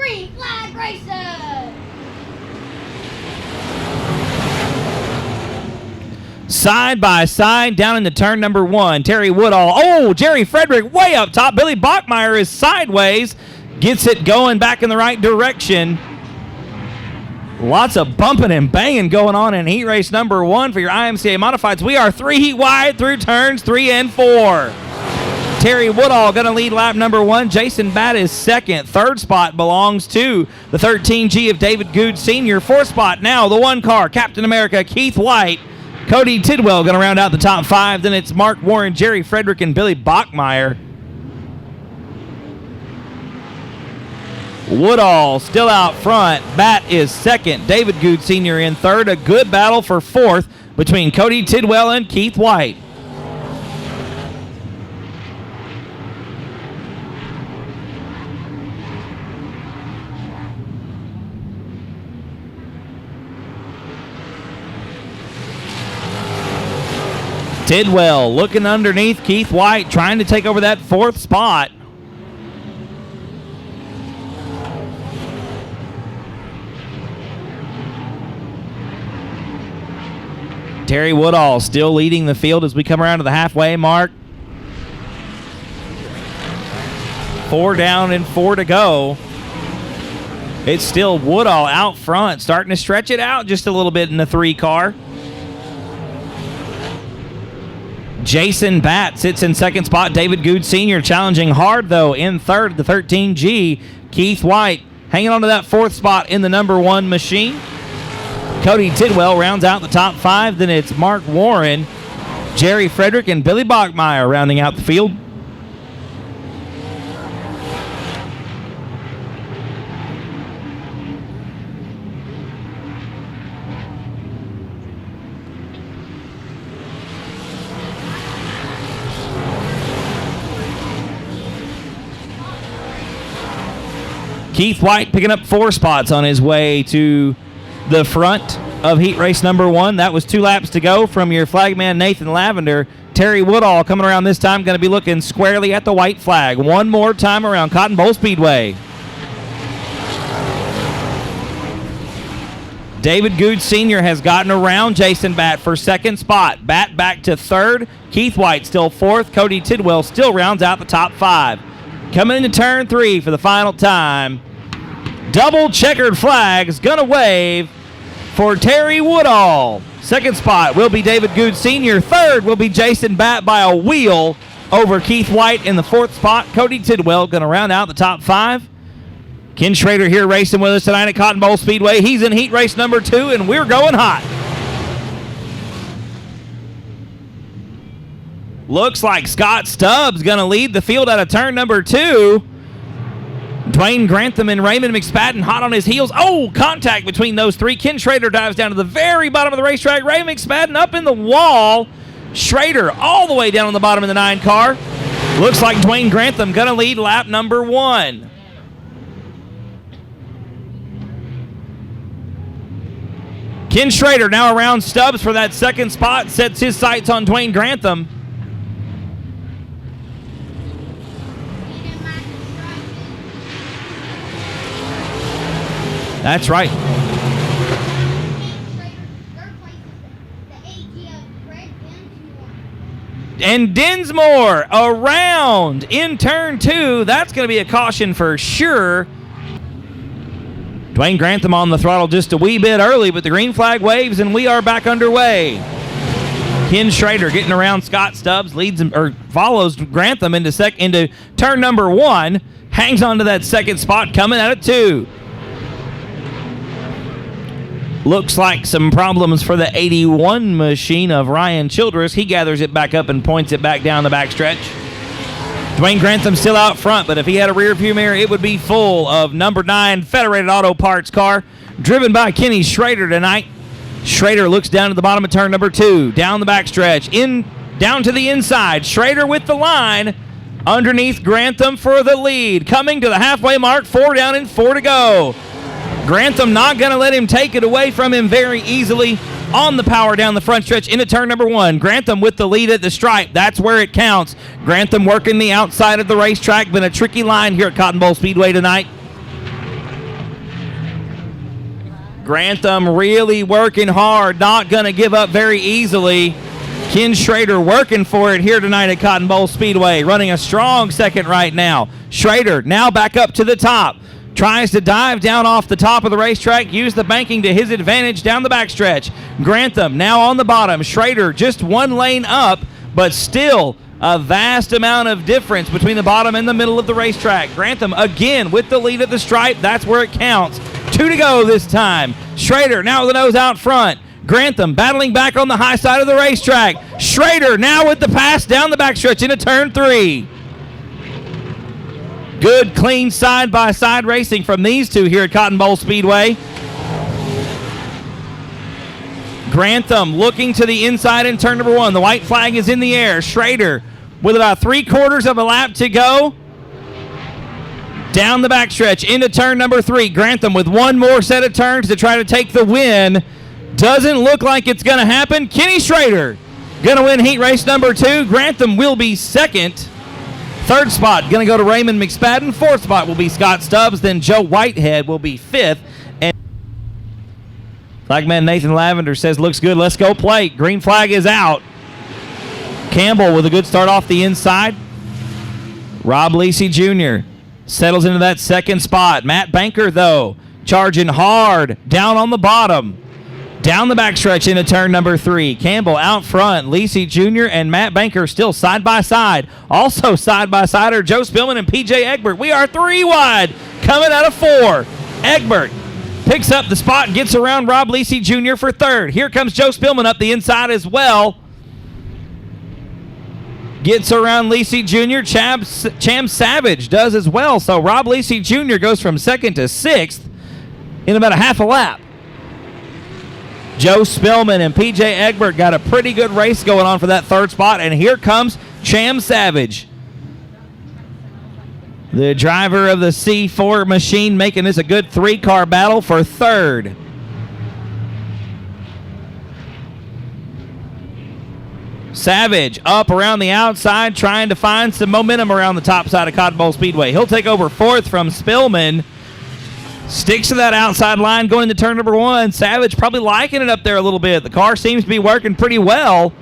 Green Flag Racing. Side by side down into turn number 1. Terry Woodall. Oh, Jerry Frederick way up top. Billy Bachmeyer is sideways. Gets it going back in the right direction. Lots of bumping and banging going on in heat race number 1 for your IMCA Modifieds. We are 3 heat wide through turns 3 and 4. Terry Woodall going to lead lap number 1. Jason Batt is second. Third spot belongs to the 13G of David Good Sr. Fourth spot now, the 1 car, Captain America, Keith White. Cody Tidwell going to round out the top 5. Then it's Mark Warren, Jerry Frederick, and Billy Bachmeyer. Woodall still out front. Batt is second. David Good Sr. in third. A good battle for fourth between Cody Tidwell and Keith White. Tidwell looking underneath Keith White, trying to take over that fourth spot. Terry Woodall still leading the field as we come around to the halfway mark. 4 down and 4 to go. It's still Woodall out front, starting to stretch it out just a little bit in the 3 car. Jason Batt sits in second spot. David Good Sr. challenging hard, though, in third, the 13G. Keith White hanging on to that fourth spot in the number 1 machine. Cody Tidwell rounds out the top 5. Then it's Mark Warren, Jerry Frederick, and Billy Bachmeyer rounding out the field. Keith White picking up 4 spots on his way to the front of heat race number 1. That was 2 laps to go from your flagman Nathan Lavender. Terry Woodall coming around this time, going to be looking squarely at the white flag. One more time around Cotton Bowl Speedway. David Good Sr. has gotten around Jason Batt for second spot. Batt back to third. Keith White still fourth. Cody Tidwell still rounds out the top 5. Coming into turn 3 for the final time. Double checkered flags gonna wave for Terry Woodall. Second spot will be David Good Sr. Third will be Jason Batt by a wheel over Keith White in the 4th spot. Cody Tidwell gonna round out the top 5. Ken Schrader here racing with us tonight at Cotton Bowl Speedway. He's in heat race number 2 and we're going hot. Looks like Scott Stubbs going to lead the field out of turn number 2. Dwayne Grantham and Raymond McSpadden hot on his heels. Oh, contact between those 3. Ken Schrader dives down to the very bottom of the racetrack. Raymond McSpadden up in the wall. Schrader all the way down on the bottom of the 9 car. Looks like Dwayne Grantham going to lead lap number 1. Ken Schrader now around Stubbs for that second spot. Sets his sights on Dwayne Grantham. That's right. And Dinsmore around in turn 2. That's going to be a caution for sure. Dwayne Grantham on the throttle just a wee bit early, but the green flag waves and we are back underway. Ken Schrader getting around Scott Stubbs, leads him or follows Grantham into turn number 1. Hangs on to that second spot coming out of 2. Looks like some problems for the 81 machine of Ryan Childress. He gathers it back up and points it back down the backstretch. Dwayne Grantham still out front, but if he had a rear view mirror, it would be full of number 9 Federated Auto Parts car, driven by Kenny Schrader tonight. Schrader looks down to the bottom of turn number 2, down the backstretch, down to the inside. Schrader with the line, underneath Grantham for the lead. Coming to the halfway mark, 4 down and 4 to go. Grantham not going to let him take it away from him very easily on the power down the front stretch into turn number 1. Grantham with the lead at the stripe. That's where it counts. Grantham working the outside of the racetrack. Been a tricky line here at Cotton Bowl Speedway tonight. Grantham really working hard, not going to give up very easily. Ken Schrader working for it here tonight at Cotton Bowl Speedway, running a strong second right now. Schrader now back up to the top. Tries to dive down off the top of the racetrack, use the banking to his advantage down the backstretch. Grantham now on the bottom. Schrader just one lane up, but still a vast amount of difference between the bottom and the middle of the racetrack. Grantham again with the lead at the stripe. That's where it counts. 2 to go this time. Schrader now with the nose out front. Grantham battling back on the high side of the racetrack. Schrader now with the pass down the backstretch into turn 3. Good, clean side-by-side racing from these two here at Cotton Bowl Speedway. Grantham looking to the inside in turn number 1. The white flag is in the air. Schrader with about 3/4 of a lap to go. Down the backstretch into turn number 3. Grantham with one more set of turns to try to take the win. Doesn't look like it's going to happen. Kenny Schrader going to win heat race number 2. Grantham will be second. Third spot going to go to Raymond McSpadden. Fourth spot will be Scott Stubbs. Then Joe Whitehead will be 5th. And flagman Nathan Lavender says, looks good. Let's go plate. Green flag is out. Campbell with a good start off the inside. Rob Lisi Jr. settles into that second spot. Matt Banker, though, charging hard down on the bottom. Down the backstretch into turn number 3. Campbell out front. Lisi Jr. and Matt Banker still side by side. Also side by side are Joe Spillman and PJ Egbert. We are 3 wide coming out of 4. Egbert picks up the spot, gets around Rob Lisi Jr. for 3rd. Here comes Joe Spillman up the inside as well. Gets around Lisi Jr. Cham Savage does as well. So Rob Lisi Jr. goes from 2nd to 6th in about a half a lap. Joe Spillman and PJ Egbert got a pretty good race going on for that 3rd spot, and here comes Cham Savage, the driver of the C4 machine, making this a good 3-car battle for 3rd. Savage up around the outside, trying to find some momentum around the top side of Cotton Bowl Speedway. He'll take over 4th from Spillman. Sticks to that outside line going to turn number 1. Savage probably liking it up there a little bit. The car seems to be working pretty well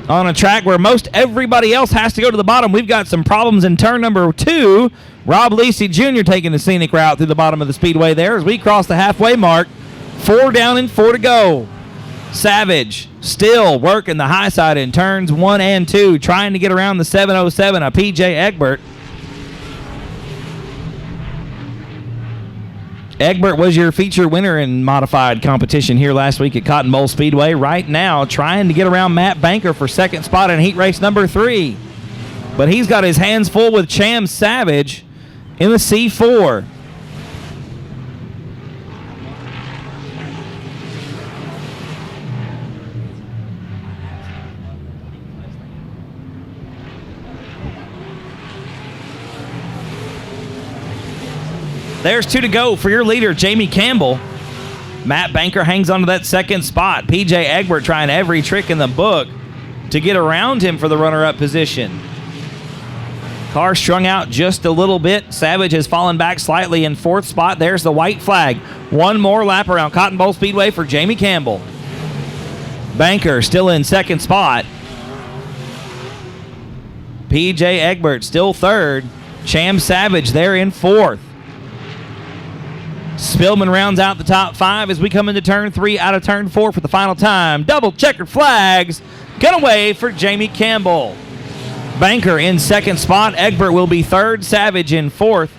on a track where most everybody else has to go to the bottom. We've got some problems in turn number 2. Rob Lisi Jr. taking the scenic route through the bottom of the speedway there as we cross the halfway mark. 4 down and 4 to go. Savage still working the high side in turns 1 and 2, trying to get around the 707 of PJ Egbert. Egbert was your feature winner in modified competition here last week at Cotton Bowl Speedway. Right now, trying to get around Matt Banker for 2nd spot in heat race number 3. But he's got his hands full with Cham Savage in the C4. There's 2 to go for your leader, Jamie Campbell. Matt Banker hangs onto that 2nd spot. PJ Egbert trying every trick in the book to get around him for the runner-up position. Car strung out just a little bit. Savage has fallen back slightly in 4th spot. There's the white flag. 1 more lap around Cotton Bowl Speedway for Jamie Campbell. Banker still in 2nd spot. PJ Egbert still 3rd. Cham Savage there in 4th. Spillman rounds out the top 5 as we come into turn 3 out of turn 4 for the final time. Double checkered flags. Gun away for Jamie Campbell. Banker in 2nd spot. Egbert will be 3rd. Savage in 4th.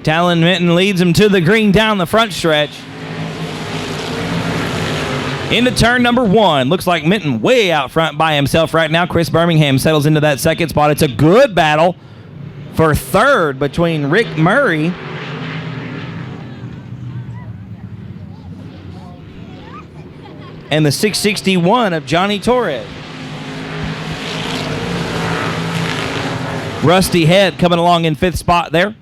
Talon Minton leads him to the green down the front stretch. Into turn number 1. Looks like Minton way out front by himself right now. Chris Birmingham settles into that second spot. It's a good battle for third between Rick Murray and the 661 of Johnny Torres. Rusty Head coming along in 5th spot there.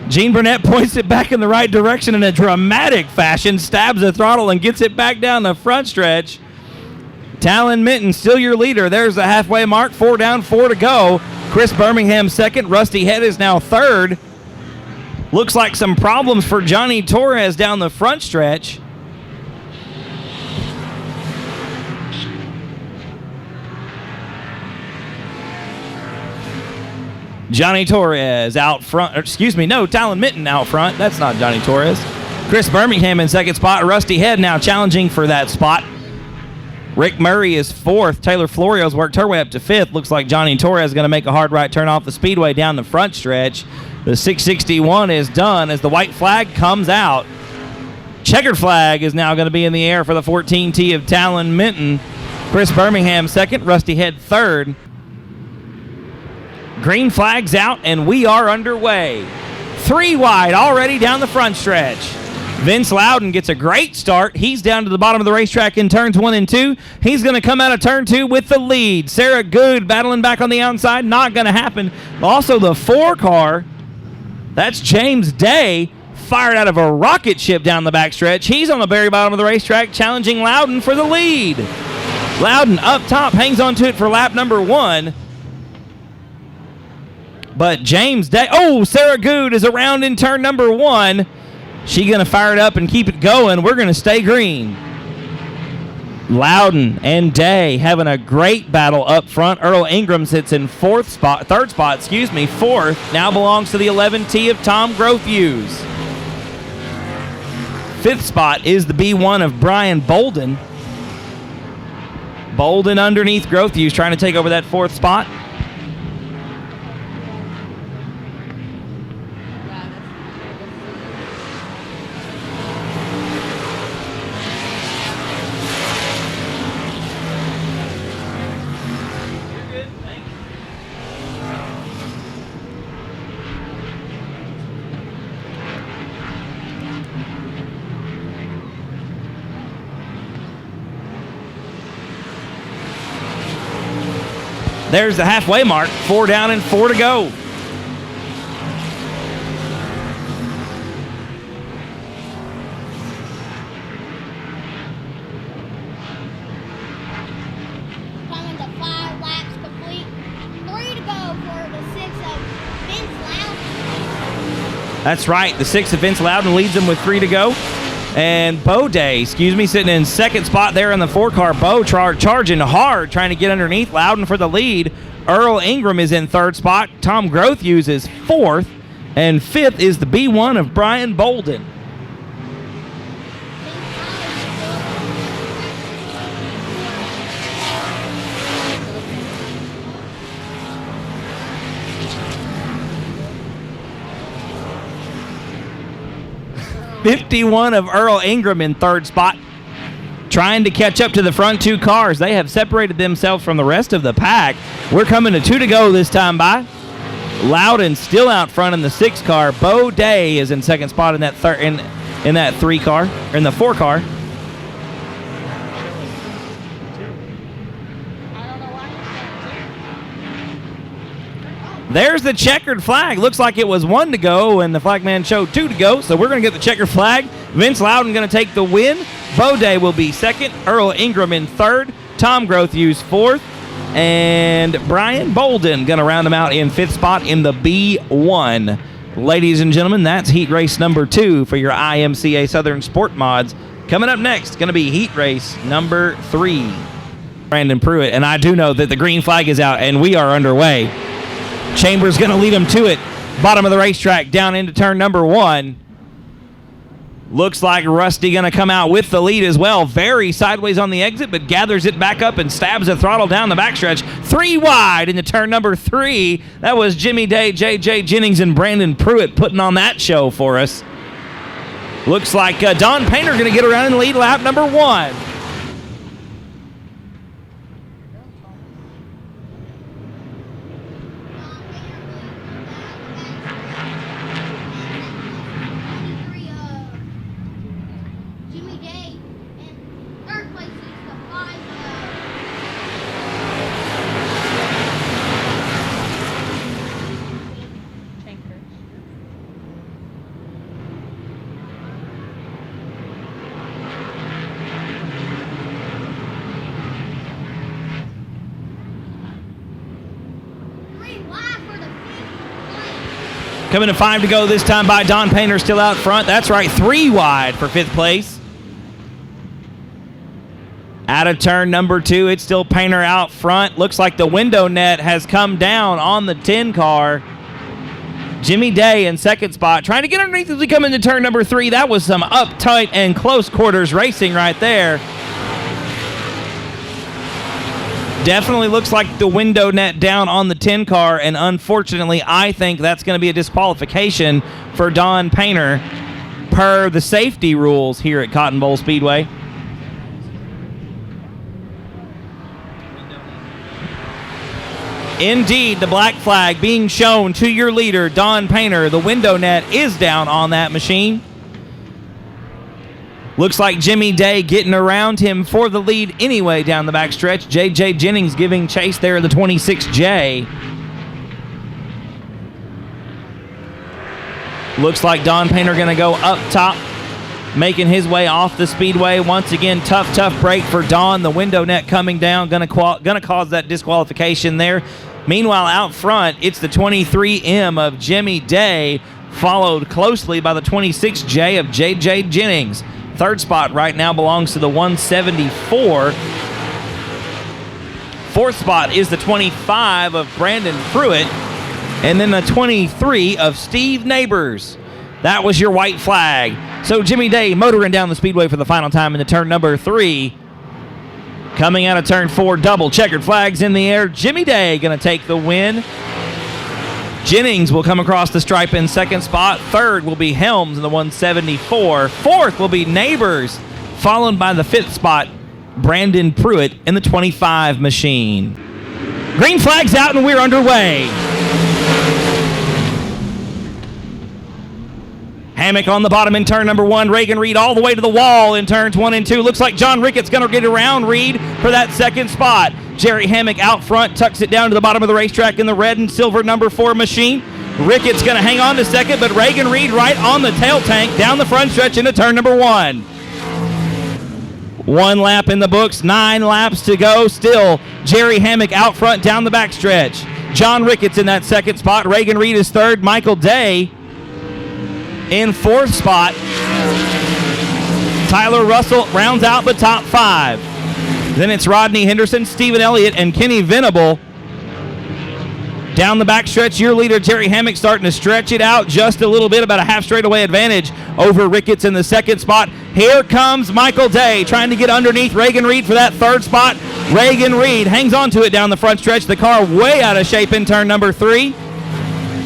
Gene Burnett points it back in the right direction in a dramatic fashion, stabs the throttle and gets it back down the front stretch. Talon Minton still your leader. There's the halfway mark. 4 down, 4 to go. Chris Birmingham second. Rusty Head is now third. Looks like some problems for Johnny Torres down the front stretch. Johnny Torres out front. Talon Minton out front. That's not Johnny Torres. Chris Birmingham in second spot. Rusty Head now challenging for that spot. Rick Murray is 4th. Taylor Florio's worked her way up to 5th. Looks like Johnny Torres is going to make a hard right turn off the speedway down the front stretch. The 661 is done as the white flag comes out. Checkered flag is now going to be in the air for the 14T of Talon Minton. Chris Birmingham second. Rusty Head third. Green flag's out, and we are underway. 3 wide already down the front stretch. Vince Loudon gets a great start. He's down to the bottom of the racetrack in turns 1 and 2. He's going to come out of turn 2 with the lead. Sarah Good battling back on the outside. Not going to happen. Also, the 4 car, that's James Day, fired out of a rocket ship down the backstretch. He's on the very bottom of the racetrack, challenging Loudon for the lead. Loudon up top hangs on to it for lap number 1. But James Day, Sarah Good is around in turn number 1. She going to fire it up and keep it going. We're going to stay green. Loudon and Day having a great battle up front. Earl Ingram sits in third spot, 4th. Now belongs to the 11T of Tom Grothuse. 5th spot is the B1 of Brian Bolden. Bolden underneath Grothuse trying to take over that 4th spot. There's the halfway mark. 4 down and 4 to go. Coming to 5 laps complete. 3 to go for the 6 of Vince Loudon. That's right. The 6 of Vince Loudon leads them with 3 to go. And Bo Day, sitting in second spot there in the 4 car. Bo charging hard, trying to get underneath Loudon for the lead. Earl Ingram is in 3rd spot. Tom Grothuse is 4th. And 5th is the B1 of Brian Bolden. '51 of Earl Ingram in 3rd spot, trying to catch up to the front 2 cars. They have separated themselves from the rest of the pack. We're coming to 2 to go this time by. Loudon still out front in the 6 car. Bo Day is in 2nd spot in that in that 3 car, or in the 4 car. There's the checkered flag. Looks like it was 1 to go, and the flagman showed 2 to go, so we're going to get the checkered flag. Vince Loudon going to take the win. Bo Day will be 2nd. Earl Ingram in 3rd. Tom Grothuse 4th. And Brian Bolden going to round him out in 5th spot in the B1. Ladies and gentlemen, that's heat race number 2 for your IMCA Southern Sport Mods Coming up next, going to be heat race number 3. Brandon Pruitt, and I do know that the green flag is out, and we are underway. Chambers going to lead him to it. Bottom of the racetrack, down into turn number 1. Looks like Rusty going to come out with the lead as well. Very sideways on the exit, but gathers it back up and stabs the throttle down the backstretch. 3 wide into turn number 3. That was Jimmy Day, J.J. Jennings, and Brandon Pruitt putting on that show for us. Looks like Don Painter going to get around and lead lap number 1. Coming to 5 to go this time by Don Painter, still out front. That's right, 3 wide for 5th place. Out of turn number 2, it's still Painter out front. Looks like the window net has come down on the 10 car. Jimmy Day in 2nd spot, trying to get underneath as we come into turn number 3. That was some uptight and close quarters racing right there. Definitely looks like the window net down on the 10 car, and unfortunately, I think that's going to be a disqualification for Don Painter per the safety rules here at Cotton Bowl Speedway. Indeed, the black flag being shown to your leader, Don Painter. The window net is down on that machine. Looks like Jimmy Day getting around him for the lead anyway down the backstretch. J.J. Jennings giving chase there in the 26J. Looks like Don Painter going to go up top, making his way off the speedway. Once again, tough break for Don. The window net coming down, going to cause that disqualification there. Meanwhile, out front, it's the 23M of Jimmy Day, followed closely by the 26J of J.J. Jennings. 3rd spot right now belongs to the 174. 4th spot is the 25 of Brandon Pruitt. And then the 23 of Steve Neighbors. That was your white flag. So Jimmy Day motoring down the speedway for the final time into turn number 3. Coming out of turn 4, double checkered flags in the air. Jimmy Day going to take the win. Jennings will come across the stripe in 2nd spot. 3rd will be Helms in the 174. 4th will be Neighbors, followed by the 5th spot, Brandon Pruitt in the 25 machine. Green flag's out and we're underway. Hammock on the bottom in turn number 1. Reagan Reed all the way to the wall in turns 1 and 2. Looks like John Ricketts going to get around Reed for that 2nd spot. Jerry Hammock out front, tucks it down to the bottom of the racetrack in the red and silver number 4 machine. Ricketts going to hang on to 2nd, but Reagan Reed right on the tail tank down the front stretch into turn number 1. 1 lap in the books, 9 laps to go. Still Jerry Hammock out front down the backstretch. John Ricketts in that 2nd spot. Reagan Reed is 3rd. Michael Day in 4th spot. Tyler Russell rounds out the top 5. Then it's Rodney Henderson, Stephen Elliott, and Kenny Venable. Down the backstretch, your leader, Jerry Hammock, starting to stretch it out just a little bit, about a half straightaway advantage over Ricketts in the 2nd spot. Here comes Michael Day, trying to get underneath Reagan Reed for that 3rd spot. Reagan Reed hangs on to it down the front stretch. The car way out of shape in turn number 3.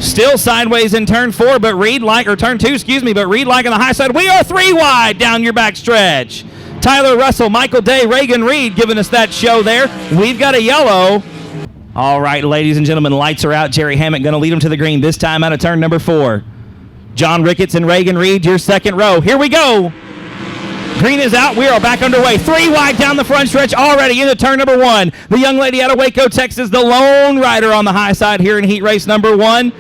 Still sideways in turn 4, but Reed turn 2, but Reed on the high side. We are 3 wide down your backstretch. Tyler Russell, Michael Day, Reagan Reed giving us that show there. We've got a yellow. All right, ladies and gentlemen, lights are out. Jerry Hammock going to lead him to the green, this time out of turn number 4. John Ricketts and Reagan Reed, your 2nd row. Here we go. Green is out. We are back underway. 3 wide down the front stretch already into turn number 1. The young lady out of Waco, Texas, the lone rider on the high side here in heat race number 1.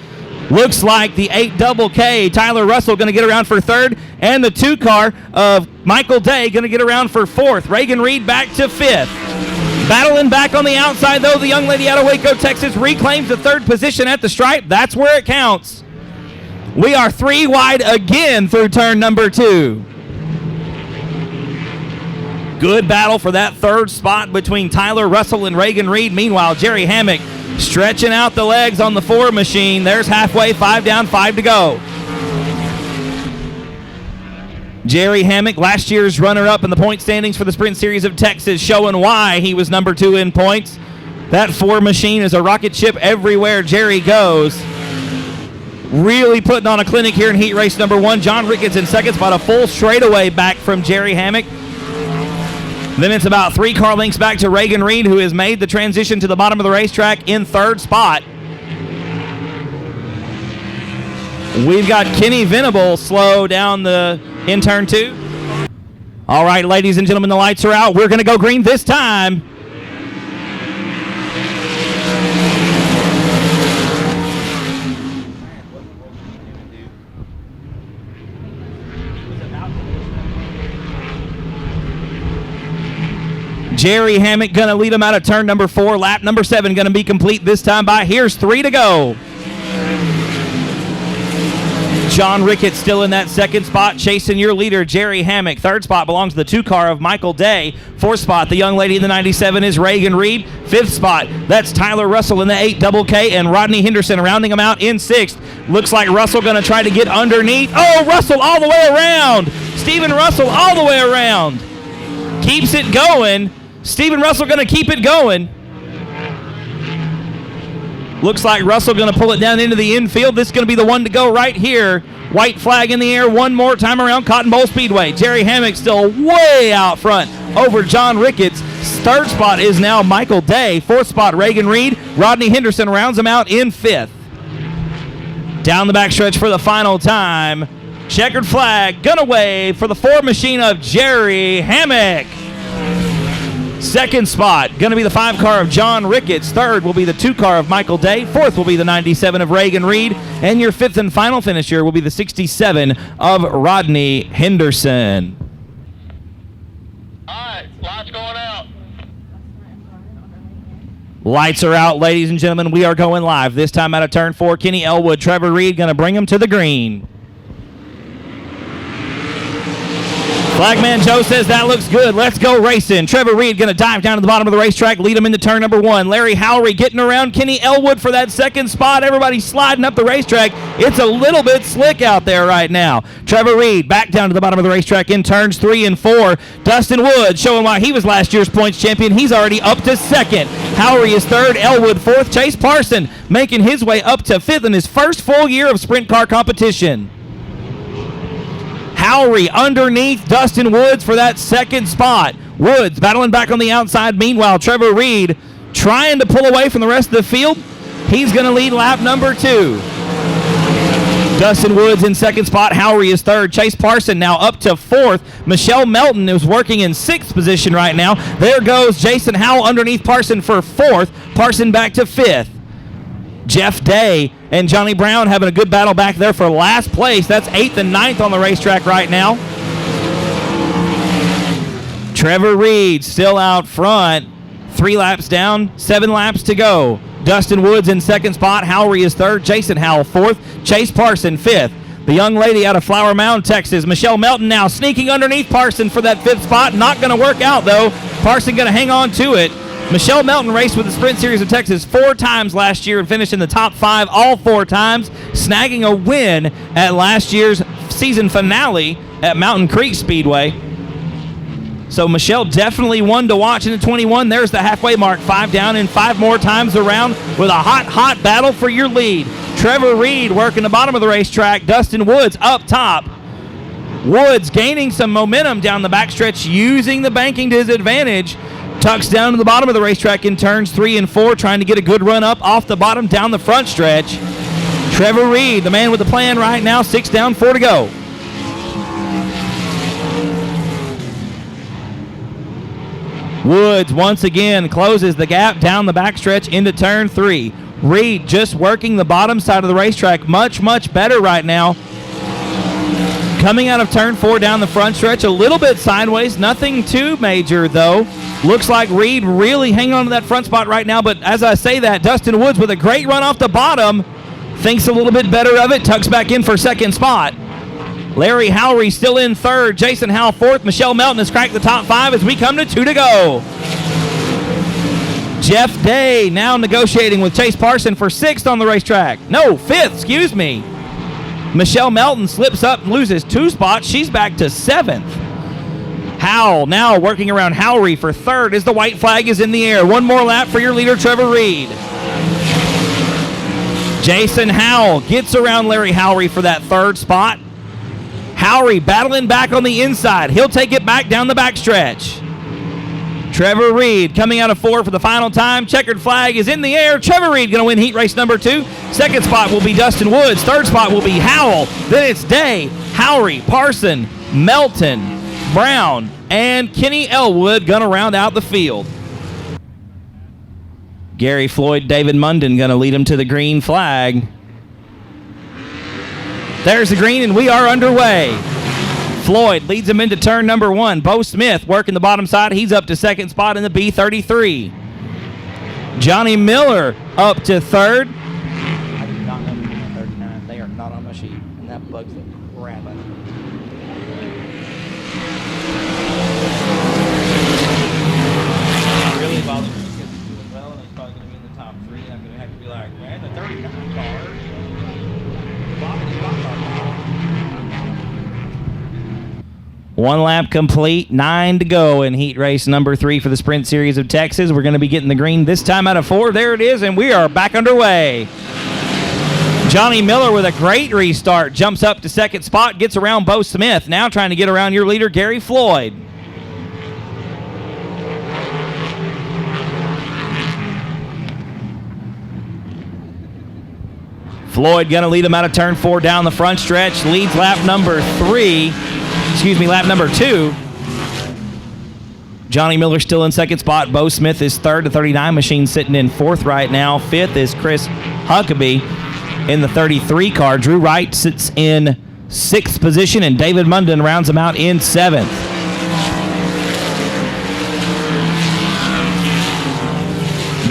Looks like the 8 double K, Tyler Russell, going to get around for 3rd, and the 2 car of Michael Day going to get around for 4th. Reagan Reed back to 5th. Battling back on the outside, though, the young lady out of Waco, Texas, reclaims the 3rd position at the stripe. That's where it counts. We are 3 wide again through turn number 2. Good battle for that third spot between Tyler Russell and Reagan Reed. Meanwhile, Jerry Hammock stretching out the legs on the Ford machine. There's halfway, 5 down, 5 to go. Jerry Hammock, last year's runner-up in the point standings for the Sprint Series of Texas, showing why he was number 2 in points. That Ford machine is a rocket ship everywhere Jerry goes. Really putting on a clinic here in heat race number 1. John Ricketts in second spot, a full straightaway back from Jerry Hammock. Then it's about 3 car lengths back to Reagan Reed, who has made the transition to the bottom of the racetrack in third spot. We've got Kenny Venable slow down in turn 2. All right, ladies and gentlemen, the lights are out. We're going to go green this time. Jerry Hammock going to lead him out of turn number 4. Lap number 7 going to be complete this time by. Here's 3 to go. John Ricketts still in that second spot, chasing your leader, Jerry Hammock. Third spot belongs to the 2 car of Michael Day. Fourth spot, the young lady in the 97 is Reagan Reed. Fifth spot, that's Tyler Russell in the 8 double K, and Rodney Henderson rounding him out in 6th. Looks like Russell going to try to get underneath. Oh, Russell all the way around. Stephen Russell all the way around. Keeps it going. Stephen Russell going to keep it going. Looks like Russell going to pull it down into the infield. This is going to be the one to go right here. White flag in the air one more time around Cotton Bowl Speedway. Jerry Hammock still way out front over John Ricketts. Third spot is now Michael Day. Fourth spot, Reagan Reed. Rodney Henderson rounds him out in 5th. Down the backstretch for the final time. Checkered flag, gonna wave for the Ford machine of Jerry Hammock. Second spot, going to be the 5 car of John Ricketts. Third will be the 2 car of Michael Day. Fourth will be the 97 of Reagan Reed. And your 5th and final finisher will be the 67 of Rodney Henderson. All right, lights going out. Lights are out, ladies and gentlemen. We are going live. This time out of turn 4, Kenny Elwood, Trevor Reed going to bring him to the green. Flagman Joe says that looks good. Let's go racing. Trevor Reed going to dive down to the bottom of the racetrack, lead him into turn number 1. Larry Howry getting around Kenny Elwood for that second spot. Everybody sliding up the racetrack. It's a little bit slick out there right now. Trevor Reed back down to the bottom of the racetrack in turns 3 and 4. Dustin Wood showing why he was last year's points champion. He's already up to 2nd. Howry is 3rd. Elwood 4th. Chase Parson making his way up to 5th in his first full year of sprint car competition. Howry underneath Dustin Woods for that second spot. Woods battling back on the outside. Meanwhile, Trevor Reed trying to pull away from the rest of the field. He's going to lead lap number 2. Dustin Woods in second spot. Howry is 3rd. Chase Parson now up to 4th. Michelle Melton is working in 6th position right now. There goes Jason Howell underneath Parson for 4th. Parson back to 5th. Jeff Day and Johnny Brown having a good battle back there for last place. That's 8th and 9th on the racetrack right now. Trevor Reed still out front. 3 laps down, 7 laps to go. Dustin Woods in second spot. Howry is 3rd. Jason Howell 4th. Chase Parson 5th. The young lady out of Flower Mound, Texas, Michelle Melton now sneaking underneath Parson for that 5th spot. Not going to work out, though. Parson going to hang on to it. Michelle Melton raced with the Sprint Series of Texas 4 times last year and finished in the top 5 all 4 times, snagging a win at last year's season finale at Mountain Creek Speedway. So Michelle definitely one to watch in the 21. There's the halfway mark. 5 down and 5 more times around with a hot battle for your lead. Trevor Reed working the bottom of the racetrack. Dustin Woods up top. Woods gaining some momentum down the backstretch, using the banking to his advantage. Tucks down to the bottom of the racetrack in turns 3 and 4, trying to get a good run up off the bottom down the front stretch. Trevor Reed, the man with the plan right now, 6 down, 4 to go. Woods once again closes the gap down the backstretch into turn 3. Reed just working the bottom side of the racetrack much better right now. Coming out of turn 4 down the front stretch, a little bit sideways, nothing too major though. Looks like Reed really hanging on to that front spot right now, but as I say that, Dustin Woods with a great run off the bottom, thinks a little bit better of it, tucks back in for second spot. Larry Howry still in third. Jason Howell fourth. Michelle Melton has cracked the top 5 as we come to 2 to go. Jeff Day now negotiating with Chase Parson for 6th on the racetrack. No, 5th, excuse me. Michelle Melton slips up and loses 2 spots. She's back to 7th. Howell now working around Howry for 3rd as the white flag is in the air. One more lap for your leader, Trevor Reed. Jason Howell gets around Larry Howry for that 3rd spot. Howry battling back on the inside. He'll take it back down the backstretch. Trevor Reed coming out of 4 for the final time. Checkered flag is in the air. Trevor Reed going to win heat race number 2. 2nd spot will be Dustin Woods. 3rd spot will be Howell. Then it's Day, Howry, Parson, Melton, Brown, and Kenny Elwood going to round out the field. Gary Floyd, David Munden going to lead him to the green flag. There's the green, and we are underway. Floyd leads him into turn number 1. Bo Smith working the bottom side. He's up to 2nd spot in the B33. Johnny Miller up to 3rd. I do not know the 39. They are not on my sheet, and that bugs the crap out of me. Really bothers me because he's doing well, and he's probably going to be in the top 3. I'm going to have to be like, man, the 39 car. One lap complete, 9 to go in heat race number 3 for the Sprint Series of Texas. We're going to be getting the green this time out of 4. There it is, and we are back underway. Johnny Miller with a great restart. Jumps up to 2nd spot, gets around Bo Smith. Now trying to get around your leader, Gary Floyd. Floyd going to lead him out of turn 4 down the front stretch. Leads lap number 2. Johnny Miller still in 2nd spot. Bo Smith is 3rd. The 39 machine sitting in 4th right now. 5th is Chris Huckabee in the 33 car. Drew Wright sits in 6th position, and David Munden rounds him out in 7th.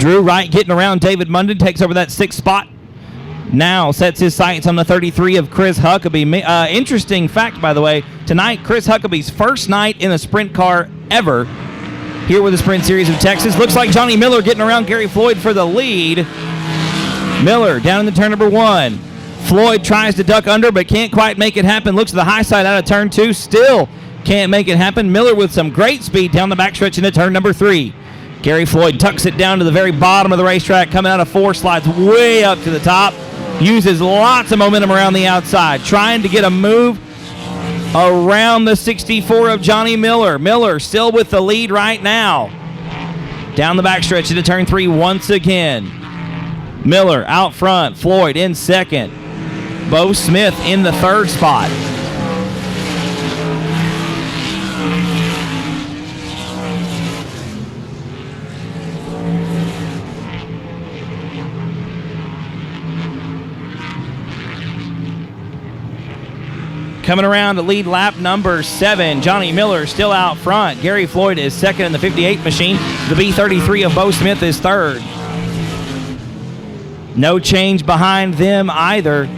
Drew Wright getting around David Munden, takes over that 6th spot. Now sets his sights on the 33 of Chris Huckabee. Interesting fact, by the way, tonight, Chris Huckabee's first night in a sprint car ever here with the Sprint Series of Texas. Looks like Johnny Miller getting around Gary Floyd for the lead. Miller down in the turn number 1. Floyd tries to duck under but can't quite make it happen. Looks to the high side out of turn 2. Still can't make it happen. Miller with some great speed down the backstretch into turn number 3. Gary Floyd tucks it down to the very bottom of the racetrack. Coming out of 4, slides way up to the top. Uses lots of momentum around the outside, trying to get a move around the 64 of Johnny Miller. Miller still with the lead right now. Down the backstretch into turn 3 once again. Miller out front, Floyd in 2nd. Bo Smith in the 3rd spot. Coming around to lead lap number 7, Johnny Miller still out front. Gary Floyd is 2nd in the 58 machine. The B33 of Bo Smith is 3rd. No change behind them either.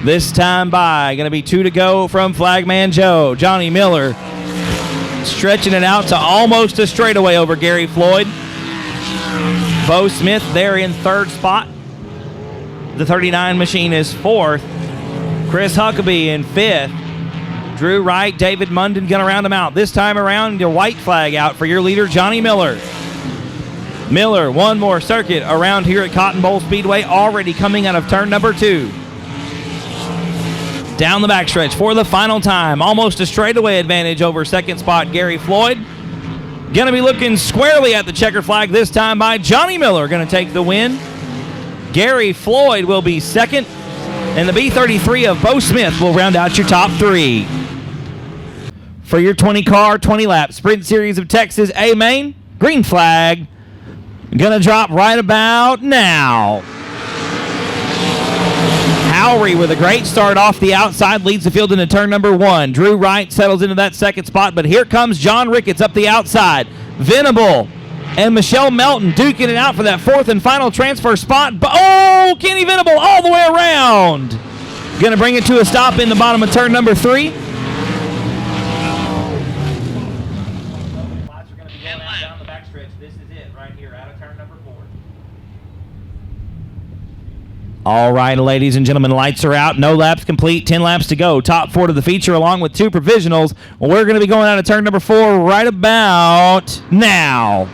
This time by, going to be 2 to go from Flagman Joe. Johnny Miller stretching it out to almost a straightaway over Gary Floyd. Bo Smith there in 3rd spot. The 39 machine is 4th. Chris Huckabee in 5th. Drew Wright, David Munden going to round him out. This time around, your white flag out for your leader, Johnny Miller. Miller, one more circuit around here at Cotton Bowl Speedway, already coming out of turn number 2. Down the backstretch for the final time. Almost a straightaway advantage over 2nd spot, Gary Floyd. Going to be looking squarely at the checker flag this time by Johnny Miller. Going to take the win. Gary Floyd will be 2nd, and the B33 of Bo Smith will round out your top 3. For your 20-car, 20-lap Sprint Series of Texas A-Main, green flag, going to drop right about now. Howry with a great start off the outside, leads the field into turn number 1. Drew Wright settles into that 2nd spot, but here comes John Ricketts up the outside. Venable and Michelle Melton duking it out for that fourth and final transfer spot. Oh, Kenny Venable all the way around. Going to bring it to a stop in the bottom of turn number 3. Lots are going to be going out down the backstretch. This is it right here out of turn number 4. All right, ladies and gentlemen, lights are out. No laps complete. 10 laps to go. Top 4 to the feature along with 2 provisionals. Well, we're going to be going out of turn number 4 right about now.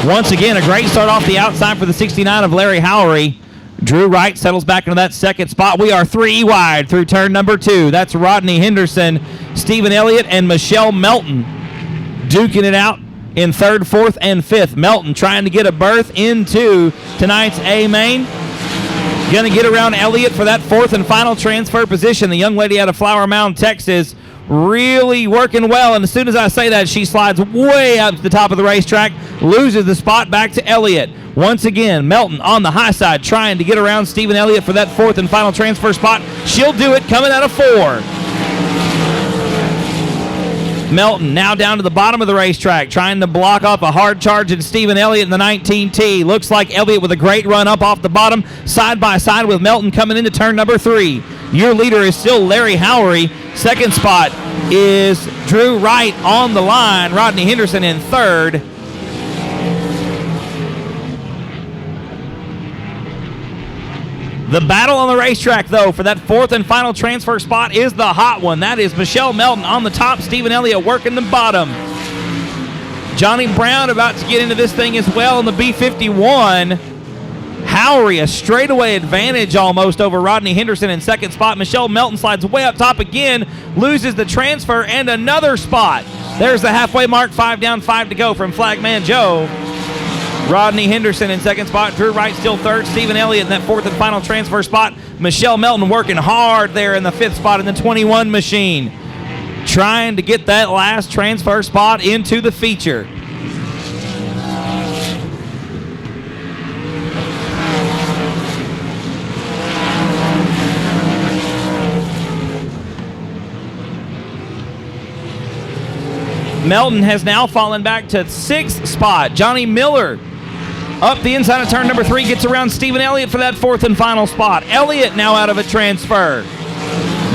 Once again, a great start off the outside for the 69 of Larry Howery. Drew Wright settles back into that second spot. We are 3 wide through turn number 2. That's Rodney Henderson, Stephen Elliott, and Michelle Melton duking it out in third, fourth, and fifth. Melton trying to get a berth into tonight's A main. Going to get around Elliott for that fourth and final transfer position. The young lady out of Flower Mound, Texas, really working well, and as soon as I say that, she slides way up to the top of the racetrack, loses the spot back to Elliott. Once again, Melton on the high side trying to get around Stephen Elliott for that fourth and final transfer spot. She'll do it coming out of 4. Melton now down to the bottom of the racetrack trying to block up a hard charge at Stephen Elliott in the 19T. Looks like Elliott with a great run up off the bottom, side by side with Melton coming into turn number 3. Your leader is still Larry Howery. Second spot is Drew Wright on the line. Rodney Henderson in third. The battle on the racetrack, though, for that fourth and final transfer spot is the hot one. That is Michelle Melton on the top, Stephen Elliott working the bottom. Johnny Brown about to get into this thing as well in the B51. Howery, a straightaway advantage almost over Rodney Henderson in second spot. Michelle Melton slides way up top again, loses the transfer and another spot. There's the halfway mark, 5 down, 5 to go from Flagman Joe. Rodney Henderson in second spot. Drew Wright still third. Stephen Elliott in that fourth and final transfer spot. Michelle Melton working hard there in the fifth spot in the 21 machine. Trying to get that last transfer spot into the feature. Melton has now fallen back to 6th spot. Johnny Miller up the inside of turn number 3, gets around Stephen Elliott for that fourth and final spot. Elliott now out of a transfer.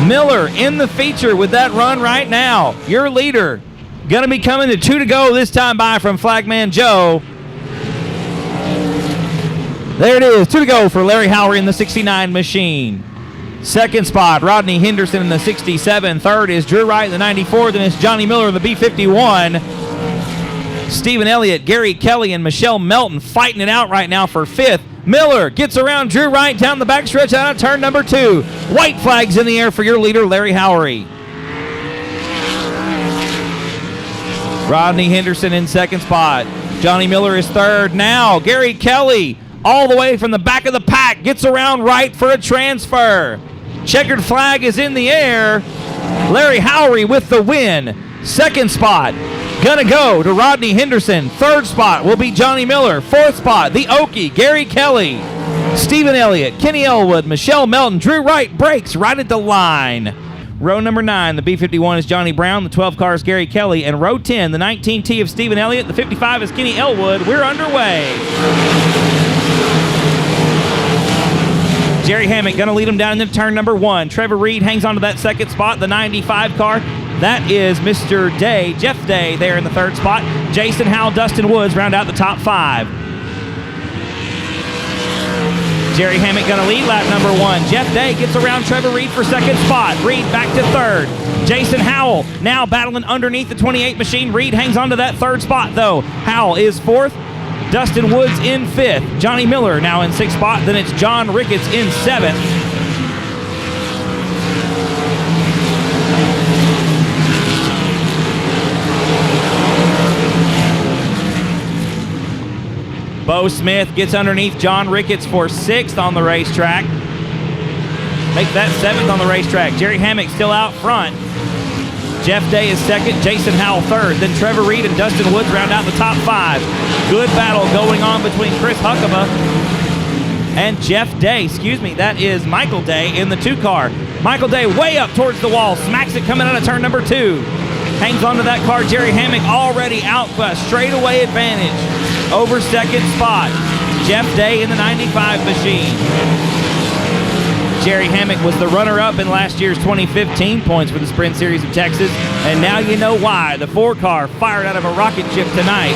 Miller in the feature with that run right now. Your leader going to be coming to 2 to go this time by from Flagman Joe. There it is, 2 to go for Larry Howery in the 69 machine. Second spot, Rodney Henderson in the 67. Third is Drew Wright in the 94. Then it's Johnny Miller in the B51. Stephen Elliott, Gary Kelly, and Michelle Melton fighting it out right now for 5th. Miller gets around Drew Wright down the backstretch out of turn number 2. White flags in the air for your leader, Larry Howery. Rodney Henderson in second spot. Johnny Miller is third. Now Gary Kelly all the way from the back of the pack gets around Wright for a transfer. Checkered flag is in the air. Larry Howery with the win. Second spot gonna go to Rodney Henderson. Third spot will be Johnny Miller. Fourth spot, the Okie, Gary Kelly, Stephen Elliott, Kenny Elwood, Michelle Melton. Drew Wright breaks right at the line. Row number 9, the B51 is Johnny Brown. The 12 car is Gary Kelly. And row 10, the 19T of Stephen Elliott. The 55 is Kenny Elwood. We're underway. Jerry Hammock going to lead him down into turn number 1. Trevor Reed hangs on to that second spot, the 95 car. That is Mr. Day, Jeff Day, there in the third spot. Jason Howell, Dustin Woods round out the top 5. Jerry Hammock going to lead lap number 1. Jeff Day gets around Trevor Reed for second spot. Reed back to third. Jason Howell now battling underneath the 28 machine. Reed hangs on to that third spot, though. Howell is 4th. Dustin Woods in 5th. Johnny Miller now in 6th spot. Then it's John Ricketts in 7th. Bo Smith gets underneath John Ricketts for 6th on the racetrack. Make that 7th on the racetrack. Jerry Hammock still out front. Jeff Day is 2nd, Jason Howell 3rd. Then Trevor Reed and Dustin Woods round out the top 5. Good battle going on between Chris Huckaba and Jeff Day. That is Michael Day in the 2 car. Michael Day way up towards the wall, smacks it coming out of turn number 2. hangs onto that car. Jerry Hammock already out by a straightaway advantage over second spot. Jeff Day in the 95 machine. Jerry Hammock was the runner-up in last year's 2015 points for the Sprint Series of Texas, and now you know why. The 4-car fired out of a rocket ship tonight.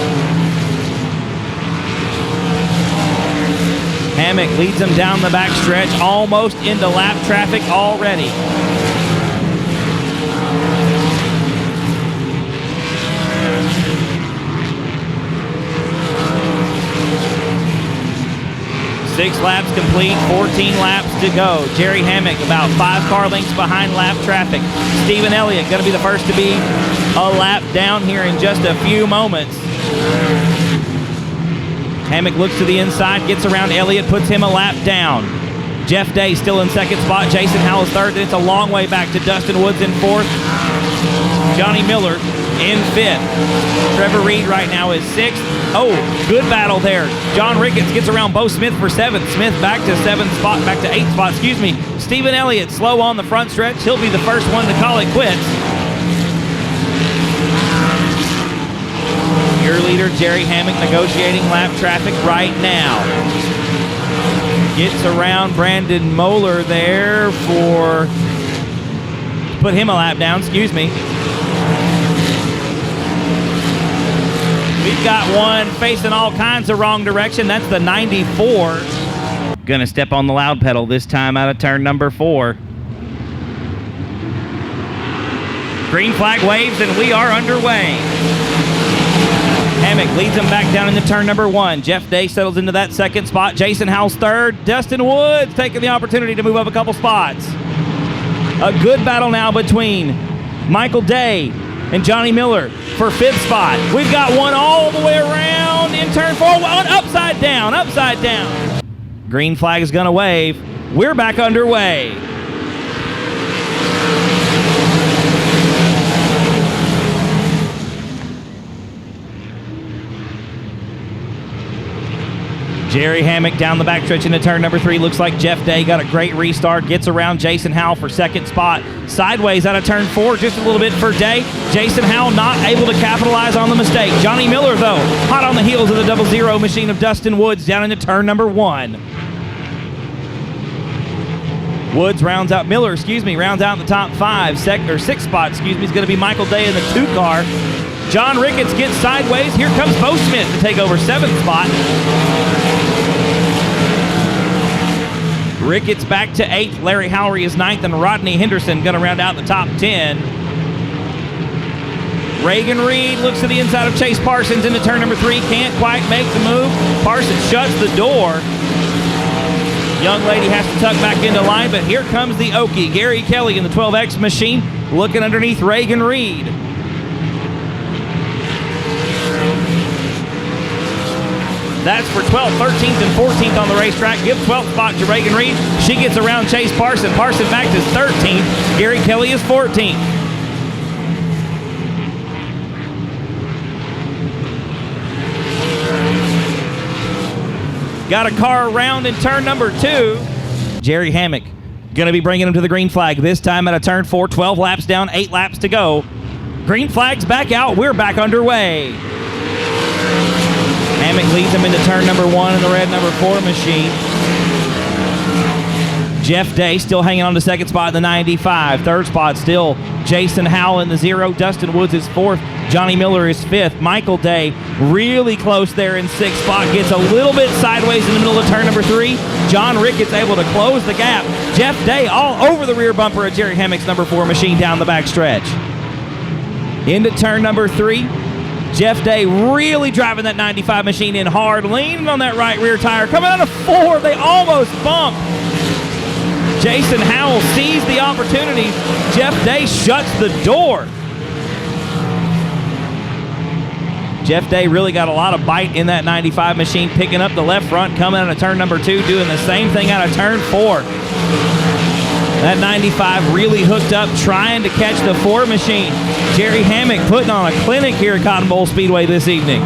Hammock leads them down the back stretch, almost into lap traffic already. Six laps complete, 14 laps to go. Jerry Hammock about 5 car lengths behind lap traffic. Stephen Elliott going to be the first to be a lap down here in just a few moments. Hammock looks to the inside, gets around Elliott, puts him a lap down. Jeff Day still in second spot. Jason Howell is third. Then it's a long way back to Dustin Woods in fourth. Johnny Miller in fifth. Trevor Reed right now is sixth. Oh, good battle there. John Ricketts gets around Bo Smith for seventh. Smith back to eighth spot, excuse me. Stephen Elliott slow on the front stretch. He'll be the first one to call it quits. Your leader, Jerry Hammock, negotiating lap traffic right now. Gets around Brandon Moeller there for, put him a lap down, excuse me. We've got one facing all kinds of wrong direction. That's the 94. Gonna step on the loud pedal this time out of turn number 4. Green flag waves and we are underway. Hammock leads him back down into turn number 1. Jeff Day settles into that second spot. Jason Howell's third. Dustin Woods taking the opportunity to move up a couple spots. A good battle now between Michael Day and Johnny Miller for 5th spot. We've got one all the way around in turn 4. Upside down. Green flag is going to wave. We're back underway. Jerry Hammock down the backstretch into turn number 3. Looks like Jeff Day got a great restart. Gets around Jason Howell for second spot. Sideways out of turn 4, just a little bit for Day. Jason Howell not able to capitalize on the mistake. Johnny Miller, though, hot on the heels of the 00 machine of Dustin Woods down into turn number 1. Woods rounds out in the top 5. 6th spot, is going to be Michael Day in the 2 car. John Ricketts gets sideways. Here comes Bo Smith to take over 7th spot. Ricketts back to 8th. Larry Howry is 9th, and Rodney Henderson going to round out the top 10. Reagan Reed looks to the inside of Chase Parsons into turn number 3. Can't quite make the move. Parsons shuts the door. Young lady has to tuck back into line, but here comes the Okie. Gary Kelly in the 12X machine looking underneath Reagan Reed. That's for 12th, 13th, and 14th on the racetrack. Give 12th spot to Reagan Reed. She gets around Chase Parson. Parson back to 13th. Gary Kelly is 14th. Got a car around in turn number 2. Jerry Hammock going to be bringing him to the green flag. This time at a turn 4, 12 laps down, 8 laps to go. Green flag's back out. We're back underway. Hammock leads him into turn number 1 in the red number 4 machine. Jeff Day still hanging on to second spot in the 95. Third spot still Jason Howell in the 0. Dustin Woods is 4th. Johnny Miller is 5th. Michael Day really close there in 6th spot. Gets a little bit sideways in the middle of turn number 3. John Ricketts able to close the gap. Jeff Day all over the rear bumper of Jerry Hammock's number 4 machine down the back stretch. Into turn number 3. Jeff Day really driving that 95 machine in hard, leaning on that right rear tire. Coming out of 4, they almost bump. Jason Howell sees the opportunity. Jeff Day shuts the door. Jeff Day really got a lot of bite in that 95 machine, picking up the left front, coming out of turn number 2, doing the same thing out of turn 4. That 95 really hooked up, trying to catch the 4 machine. Jerry Hammock putting on a clinic here at Cotton Bowl Speedway this evening.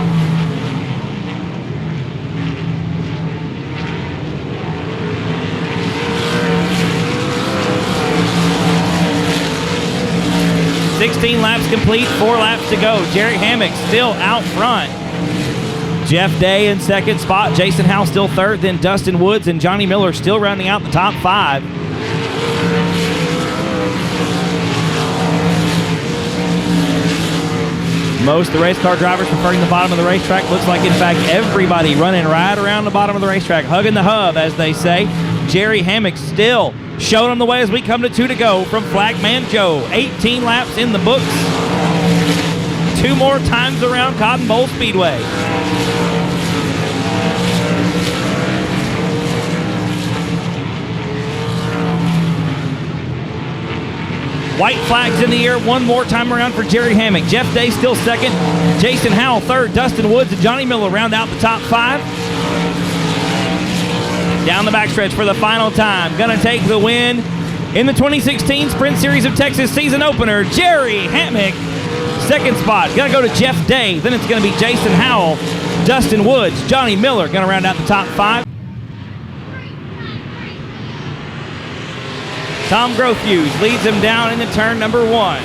16 laps complete, 4 laps to go. Jerry Hammock still out front. Jeff Day in second spot. Jason Howell still third. Then Dustin Woods and Johnny Miller still rounding out the top 5. Most of the race car drivers preferring the bottom of the racetrack. Looks like, in fact, everybody running right around the bottom of the racetrack, hugging the hub, as they say. Jerry Hammock still showing them the way as we come to 2 to go from Flagman Joe. 18 laps in the books. 2 more times around Cotton Bowl Speedway. White flags in the air 1 more time around for Jerry Hammock. Jeff Day still second. Jason Howell third. Dustin Woods and Johnny Miller round out the top 5. Down the backstretch for the final time. Gonna take the win in the 2016 Sprint Series of Texas season opener, Jerry Hammock. Second spot, gonna go to Jeff Day. Then it's gonna be Jason Howell, Dustin Woods, Johnny Miller gonna round out the top 5. Tom Grothuse leads him down into turn number 1.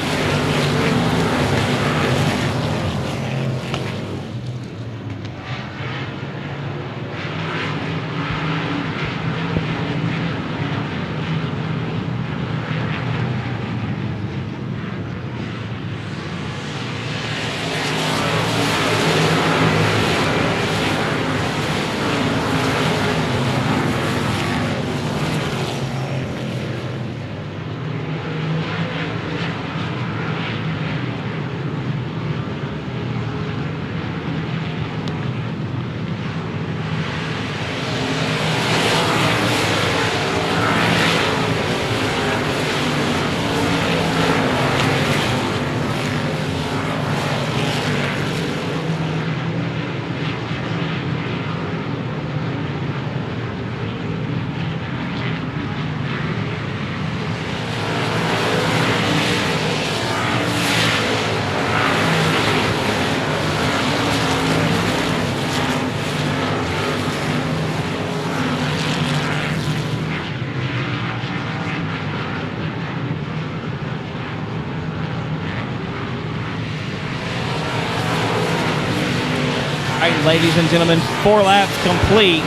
Ladies and gentlemen, 4 laps complete.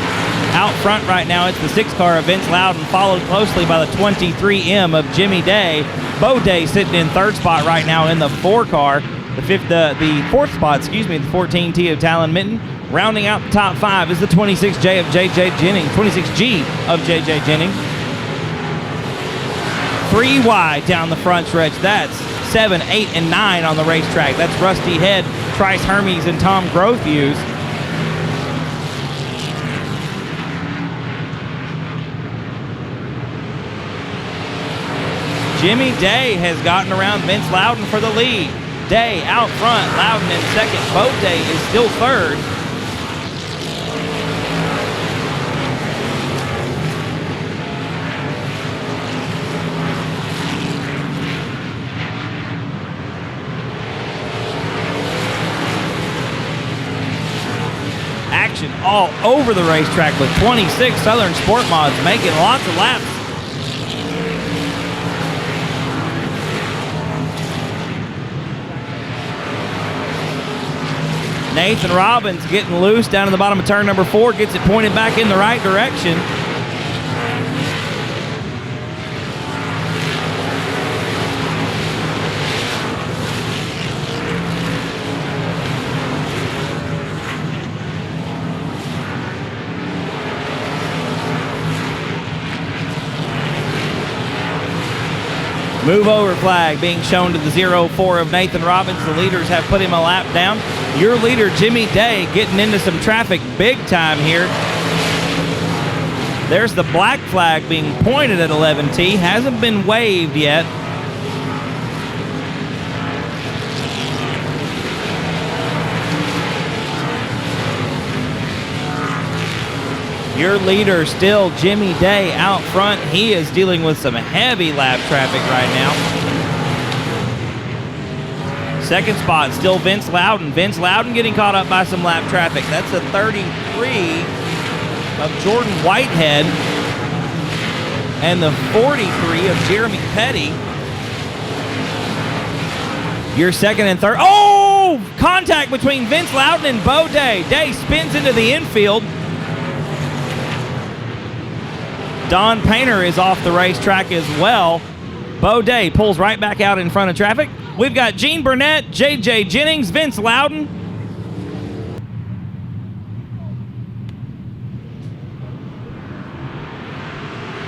Out front right now, it's the 6 car of Vince Loudon, followed closely by the 23M of Jimmy Day. Bo Day sitting in 3rd spot right now in the 4 car. The 4th spot, the 14T of Talon Minton. Rounding out the top 5 is the 26J of JJ Jennings, 26G of JJ Jennings. 3 wide down the front stretch. That's 7, 8, and 9 on the racetrack. That's Rusty Head, Trice Hermes, and Tom Grothuse. Jimmy Day has gotten around Vince Loudon for the lead. Day out front, Loudon in second. Bo Day is still 3rd. Action all over the racetrack with 26 Southern Sport Mods making lots of laps. Nathan Robbins getting loose down in the bottom of turn number 4, gets it pointed back in the right direction. Move over flag being shown to the 0-4 of Nathan Robbins. The leaders have put him a lap down. Your leader, Jimmy Day, getting into some traffic big time here. There's the black flag being pointed at 11T. Hasn't been waved yet. Your leader still Jimmy Day out front. He is dealing with some heavy lap traffic right now. Second spot, still Vince Loudon. Vince Loudon getting caught up by some lap traffic. That's a 33 of Jordan Whitehead and the 43 of Jeremy Petty. You're second and third. Oh! Contact between Vince Loudon and Bo Day. Day spins into the infield. Don Painter is off the racetrack as well. Bo Day pulls right back out in front of traffic. We've got Gene Burnett, J.J. Jennings, Vince Loudon.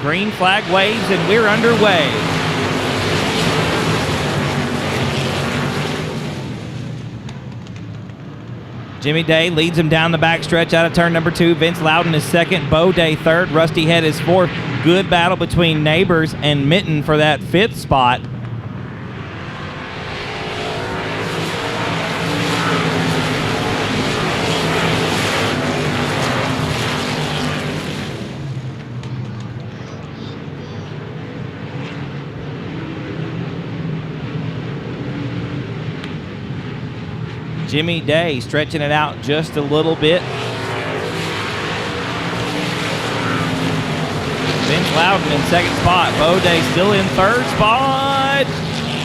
Green flag waves, and we're underway. Jimmy Day leads him down the backstretch out of turn number 2. Vince Loudon is second. Bo Day third. Rusty Head is fourth. Good battle between Neighbors and Mitten for that 5th spot. Jimmy Day stretching it out just a little bit. Vince Loudon in second spot. Bo Day still in third spot.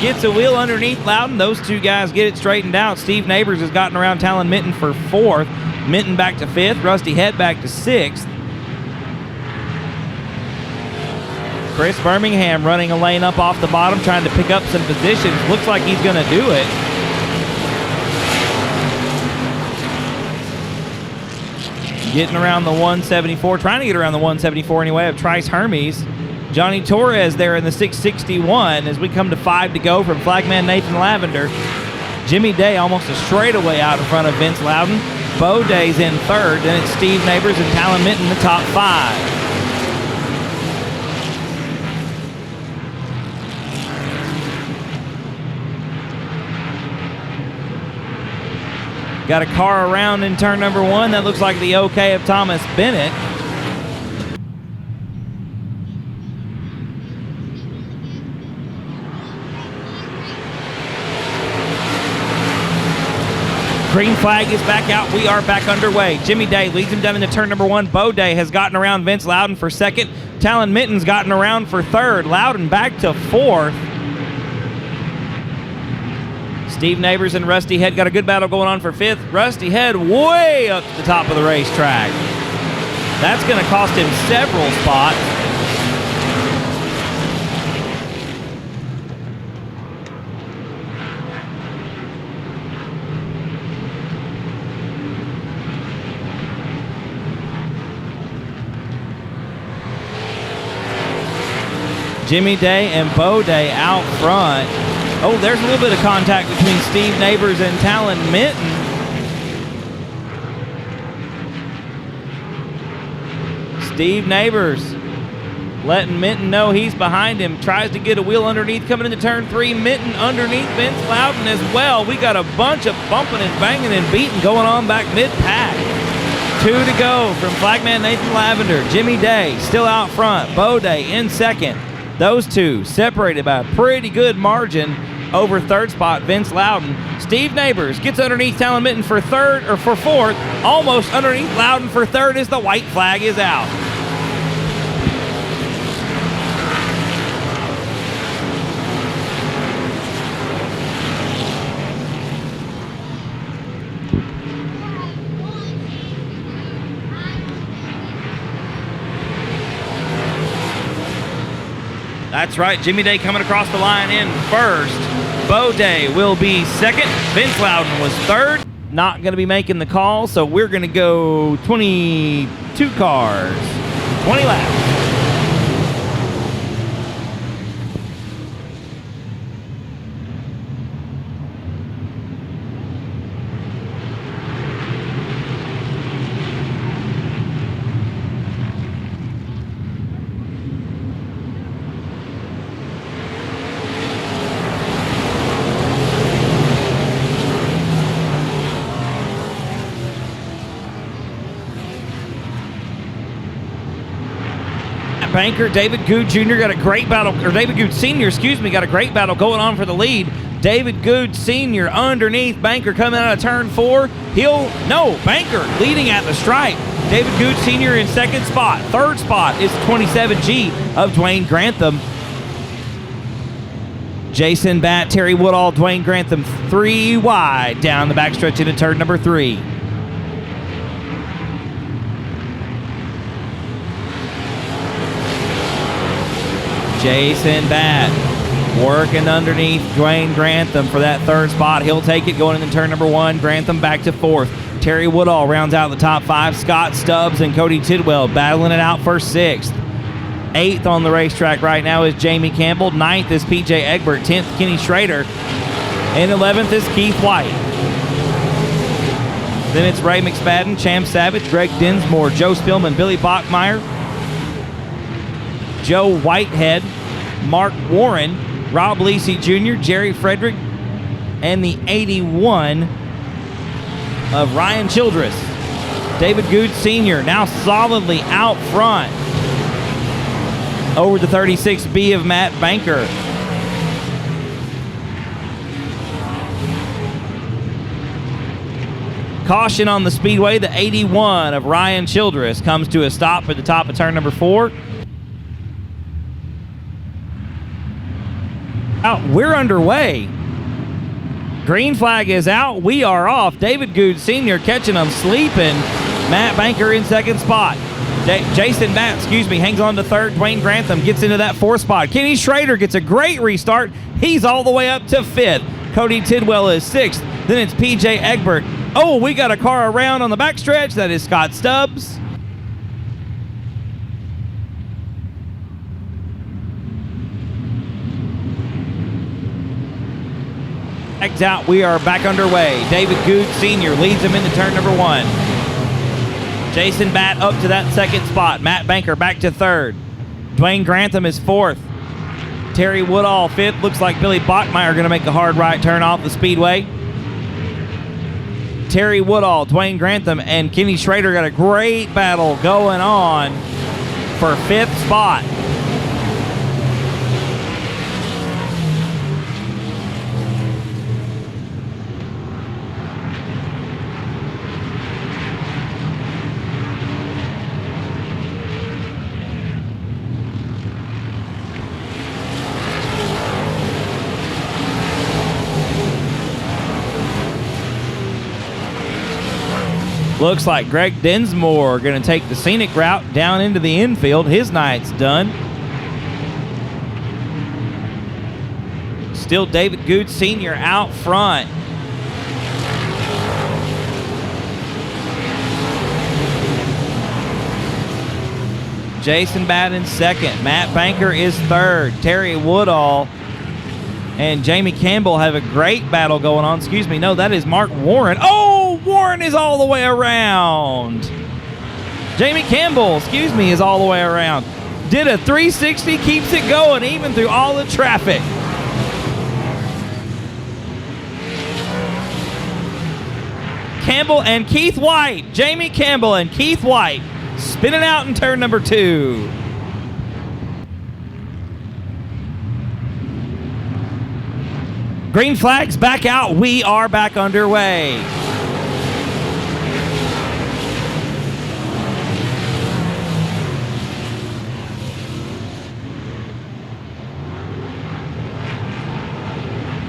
Gets a wheel underneath Loudon. Those two guys get it straightened out. Steve Neighbors has gotten around Talon Mitten for 4th. Mitten back to 5th. Rusty Head back to 6th. Chris Birmingham running a lane up off the bottom, trying to pick up some positions. Looks like he's going to do it. Getting around the 174, trying to get around the 174 anyway, of Trice Hermes. Johnny Torres there in the 661 as we come to 5 to go from flagman Nathan Lavender. Jimmy Day almost a straightaway out in front of Vince Loudon. Bo Day's in third, then it's Steve Neighbors and Talon Mitten in the top 5. Got a car around in turn number 1. That looks like the OK of Thomas Bennett. Green flag is back out. We are back underway. Jimmy Day leads him down into turn number 1. Bo Day has gotten around Vince Loudon for 2nd. Talon Mitten's gotten around for 3rd. Loudon back to 4th. Steve Neighbors and Rusty Head got a good battle going on for 5th. Rusty Head way up to the top of the racetrack. That's going to cost him several spots. Jimmy Day and Bo Day out front. Oh, there's a little bit of contact between Steve Neighbors and Talon Mitten. Steve Neighbors letting Mitten know he's behind him. Tries to get a wheel underneath coming into turn 3. Mitten underneath Vince Loudon as well. We got a bunch of bumping and banging and beating going on back mid-pack. 2 to go from flagman Nathan Lavender. Jimmy Day still out front. Bo Day in second. Those two separated by a pretty good margin over 3rd spot, Vince Loudon. Steve Neighbors gets underneath Talon Mitten for 4th, almost underneath Loudon for 3rd as the white flag is out. That's right, Jimmy Day coming across the line in first. Bo Day will be second. Vince Loudon was third. Not going to be making the call, so we're going to go 22 cars, 20 laps. Banker, David Good Jr. got a great battle, or David Good Sr., got a great battle going on for the lead. David Good Sr. underneath Banker coming out of turn 4. Banker leading at the stripe. David Good Sr. in 2nd spot. 3rd spot is 27G of Dwayne Grantham. Jason Batt, Terry Woodall, Dwayne Grantham, 3 wide down the backstretch into turn number 3. Jason Batt working underneath Dwayne Grantham for that 3rd spot. He'll take it going into turn number 1. Grantham back to 4th. Terry Woodall rounds out the top 5. Scott Stubbs and Cody Tidwell battling it out for 6th. 8th on the racetrack right now is Jamie Campbell. 9th is PJ Egbert. 10th, Kenny Schrader. And 11th is Keith White. Then it's Ray McSpadden, Cham Savage, Greg Dinsmore, Joe Spillman, Billy Bachmeyer, Joe Whitehead, Mark Warren, Rob Lisi Jr., Jerry Frederick, and the 81 of Ryan Childress. David Good Sr. now solidly out front over the 36B of Matt Banker. Caution on the speedway. The 81 of Ryan Childress comes to a stop at the top of turn number 4. We're underway. Green flag is out. We are off. David Good Sr. catching them sleeping. Matt Banker in 2nd spot. Jason Batt, hangs on to 3rd. Dwayne Grantham gets into that 4th spot. Kenny Schrader gets a great restart. He's all the way up to 5th. Cody Tidwell is 6th. Then it's PJ Egbert. Oh, we got a car around on the backstretch. That is Scott Stubbs. Flags out. We are back underway. David Good Sr. leads him into turn number 1. Jason Batt up to that 2nd spot. Matt Banker back to 3rd. Dwayne Grantham is 4th. Terry Woodall 5th. Looks like Billy Bachmeyer going to make a hard right turn off the speedway. Terry Woodall, Dwayne Grantham, and Kenny Schrader got a great battle going on for 5th spot. Looks like Greg Dinsmore going to take the scenic route down into the infield. His night's done. Still David Good Sr. out front. Jason Batt in 2nd. Matt Banker is 3rd. Terry Woodall and Jamie Campbell have a great battle going on. No, that is Mark Warren. Oh! Warren is all the way around. Jamie Campbell, is all the way around. Did a 360, keeps it going even through all the traffic. Campbell and Keith White. Jamie Campbell and Keith White spinning out in turn number 2. Green flags back out. We are back underway.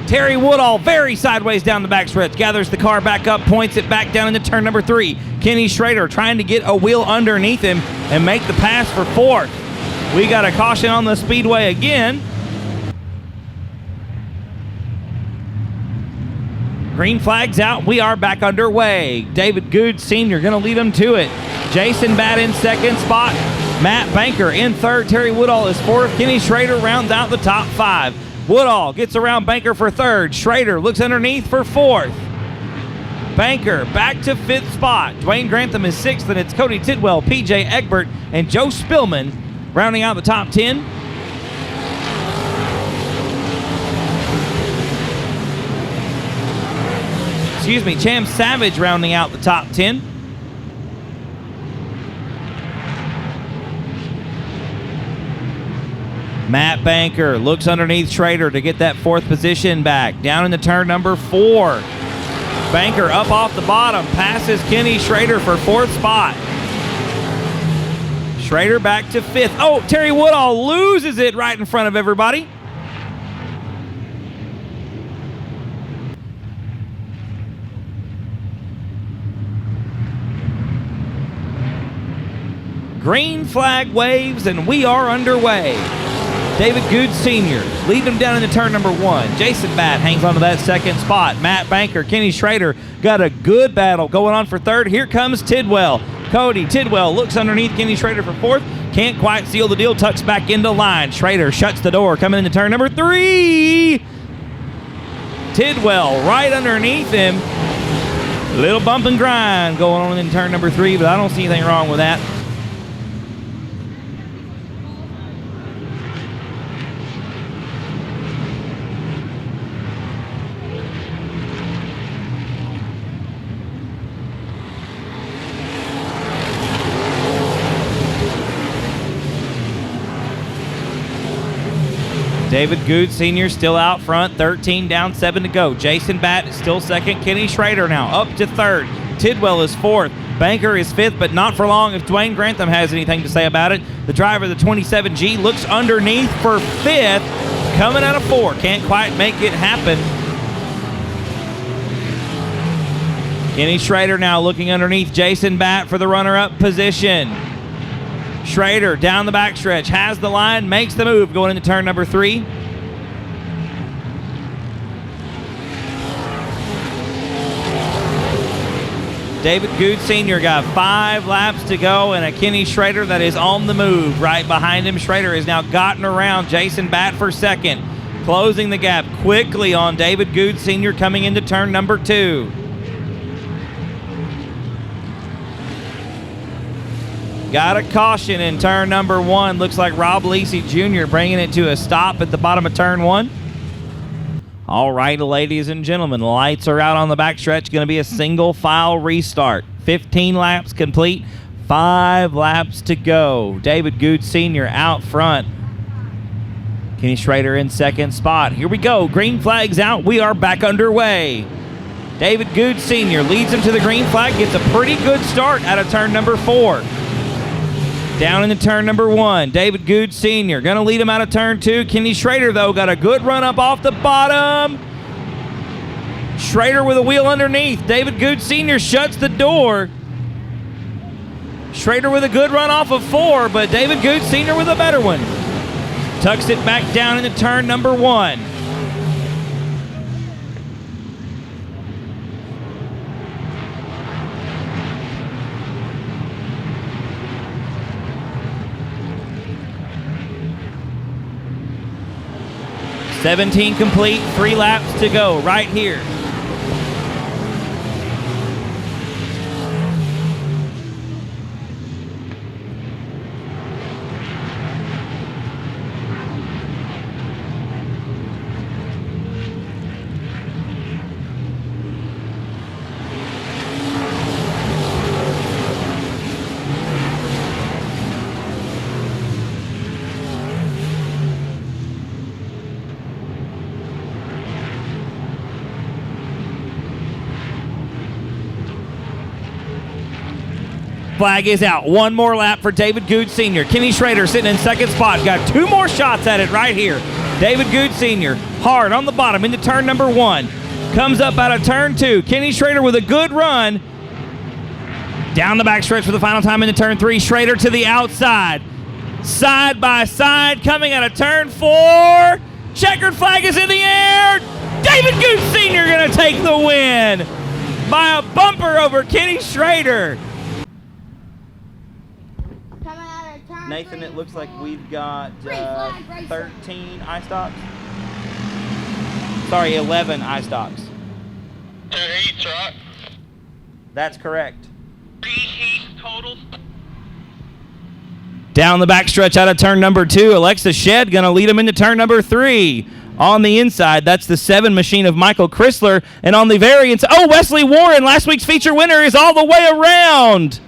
Terry Woodall very sideways down the backstretch, gathers the car back up, points it back down into turn number 3. Kenny Schrader trying to get a wheel underneath him and make the pass for 4th. We got a caution on the speedway again. Green flags out. We are back underway. David Good Sr. going to lead them to it. Jason Batt in 2nd spot. Matt Banker in 3rd. Terry Woodall is 4th. Kenny Schrader rounds out the top 5. Woodall gets around Banker for 3rd. Schrader looks underneath for 4th. Banker back to 5th spot. Dwayne Grantham is 6th, and it's Cody Tidwell, PJ Egbert, and Joe Spillman rounding out the top 10. Cham Savage rounding out the top 10. Matt Banker looks underneath Schrader to get that 4th position back. Down into turn number 4. Banker up off the bottom, passes Kenny Schrader for 4th spot. Schrader back to 5th. Oh, Terry Woodall loses it right in front of everybody. Green flag waves, and we are underway. David Good Sr. leading them down into turn number 1. Jason Batt hangs on to that second spot. Matt Banker, Kenny Schrader got a good battle going on for third. Here comes Tidwell. Cody Tidwell looks underneath Kenny Schrader for fourth. Can't quite seal the deal. Tucks back into line. Schrader shuts the door. Coming into turn number 3. Tidwell right underneath him. Little bump and grind going on in turn number 3, but I don't see anything wrong with that. David Good Sr. still out front, 13 down, 7 to go. Jason Batt is still second. Kenny Schrader now up to third. Tidwell is fourth. Banker is fifth, but not for long if Dwayne Grantham has anything to say about it. The driver of the 27G looks underneath for fifth, coming out of 4. Can't quite make it happen. Kenny Schrader now looking underneath Jason Batt for the runner-up position. Schrader down the backstretch, has the line, makes the move going into turn number 3. David Good Sr. got 5 laps to go, and a Kenny Schrader that is on the move right behind him. Schrader has now gotten around Jason Batt for second, closing the gap quickly on David Good Sr. coming into turn number 2. Got a caution in turn number 1. Looks like Rob Lisi Jr. bringing it to a stop at the bottom of turn 1. All right, ladies and gentlemen, lights are out on the backstretch. Going to be a single file restart. 15 laps complete, 5 laps to go. David Good Sr. out front. Kenny Schrader in second spot. Here we go. Green flag's out. We are back underway. David Good Sr. leads him to the green flag. Gets a pretty good start out of turn number 4. Down into turn number 1, David Good Sr. going to lead him out of turn 2. Kenny Schrader, though, got a good run up off the bottom. Schrader with a wheel underneath. David Good Sr. shuts the door. Schrader with a good run off of 4, but David Good Sr. with a better one. Tucks it back down into turn number 1. $17 complete, 3 laps to go right here. Flag is out. 1 more lap for David Good Sr. Kenny Schrader sitting in second spot. Got 2 more shots at it right here. David Good Sr. hard on the bottom into turn number 1. Comes up out of turn 2. Kenny Schrader with a good run. Down the backstretch for the final time into turn 3. Schrader to the outside. Side by side coming out of turn 4. Checkered flag is in the air. David Good Sr. going to take the win by a bumper over Kenny Schrader. Nathan, it looks like we've got 13 I-stops. Sorry, 11 I-stops. 2 heats, right? That's correct. 3 heats total. Down the backstretch out of turn number 2, Alexa Shedd going to lead him into turn number 3. On the inside, that's the 7 machine of Michael Chrysler. And on the variants, Wesley Warren, last week's feature winner, is all the way around.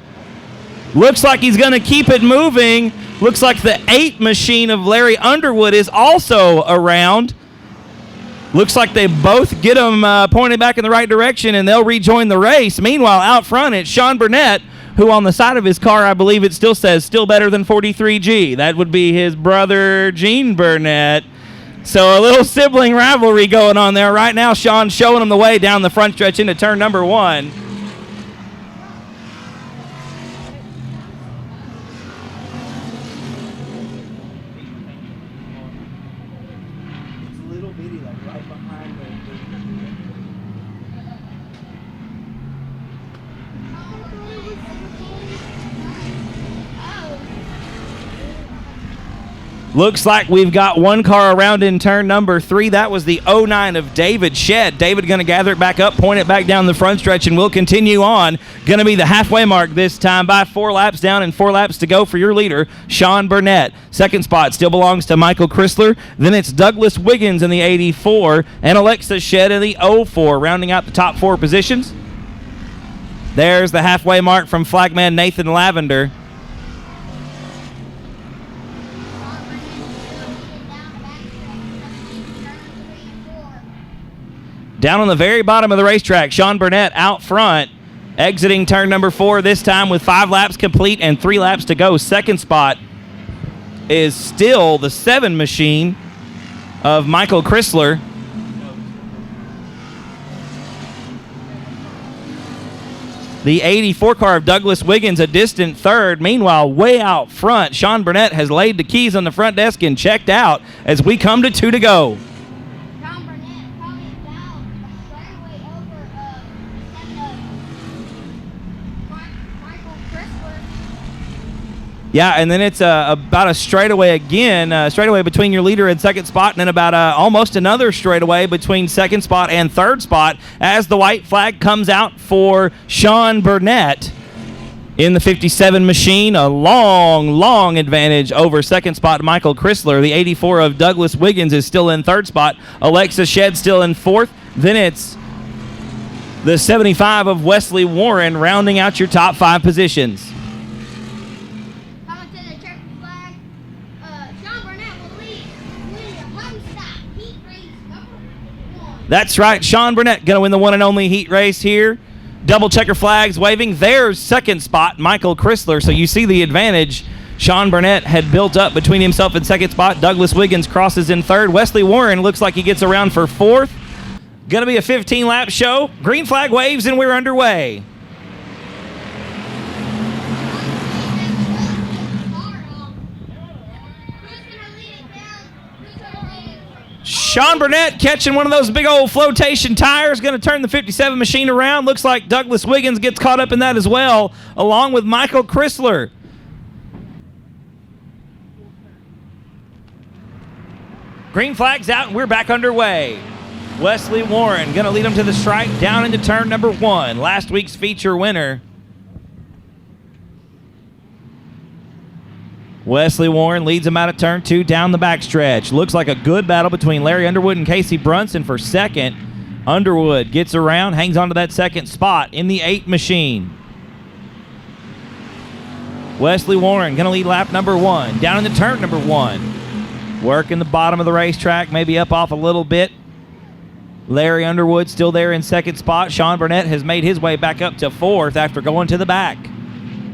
Looks like he's going to keep it moving. Looks like the 8 machine of Larry Underwood is also around. Looks like they both get them pointed back in the right direction, and they'll rejoin the race. Meanwhile, out front, it's Sean Burnett, who on the side of his car, I believe it still says, still better than 43G. That would be his brother, Gene Burnett. So a little sibling rivalry going on there. Right now, Sean's showing him the way down the front stretch into turn number 1. Looks like we've got one car around in turn number 3. That was the 09 of David Shedd. David going to gather it back up, point it back down the front stretch, and we'll continue on. Going to be the halfway mark this time by 4 laps down and 4 laps to go for your leader, Sean Burnett. Second spot still belongs to Michael Chrysler. Then it's Douglas Wiggins in the 84 and Alexa Shedd in the 04, rounding out the top 4 positions. There's the halfway mark from flagman Nathan Lavender. Down on the very bottom of the racetrack, Sean Burnett out front, exiting turn number 4 this time with 5 laps complete and 3 laps to go. Second spot is still the 7 machine of Michael Chrysler. The 84 car of Douglas Wiggins a distant third. Meanwhile, way out front, Sean Burnett has laid the keys on the front desk and checked out as we come to 2 to go. Yeah, and then it's about a straightaway again, straightaway between your leader and second spot, and then about almost another straightaway between second spot and third spot as the white flag comes out for Sean Burnett in the 57 machine. A long advantage over second spot Michael Chrysler. The 84 of Douglas Wiggins is still in third spot. Alexa Shedd still in fourth. Then it's the 75 of Wesley Warren rounding out your top 5 positions. That's right, Sean Burnett going to win the one and only heat race here. Double checker flags waving. There's second spot, Michael Chrysler. So you see the advantage Sean Burnett had built up between himself and second spot. Douglas Wiggins crosses in third. Wesley Warren looks like he gets around for fourth. Going to be a 15-lap show. Green flag waves and we're underway. Sean Burnett catching one of those big old flotation tires, going to turn the 57 machine around. Looks like Douglas Wiggins gets caught up in that as well, along with Michael Chrysler. Green flag's out, and we're back underway. Wesley Warren going to lead him to the stripe down into turn number 1. Last week's feature winner. Wesley Warren leads him out of turn 2 down the backstretch. Looks like a good battle between Larry Underwood and Casey Brunson for second. Underwood gets around, hangs on to that second spot in the 8 machine. Wesley Warren going to lead lap number 1. Down into turn number 1. Working the bottom of the racetrack, maybe up off a little bit. Larry Underwood still there in second spot. Sean Burnett has made his way back up to 4th after going to the back.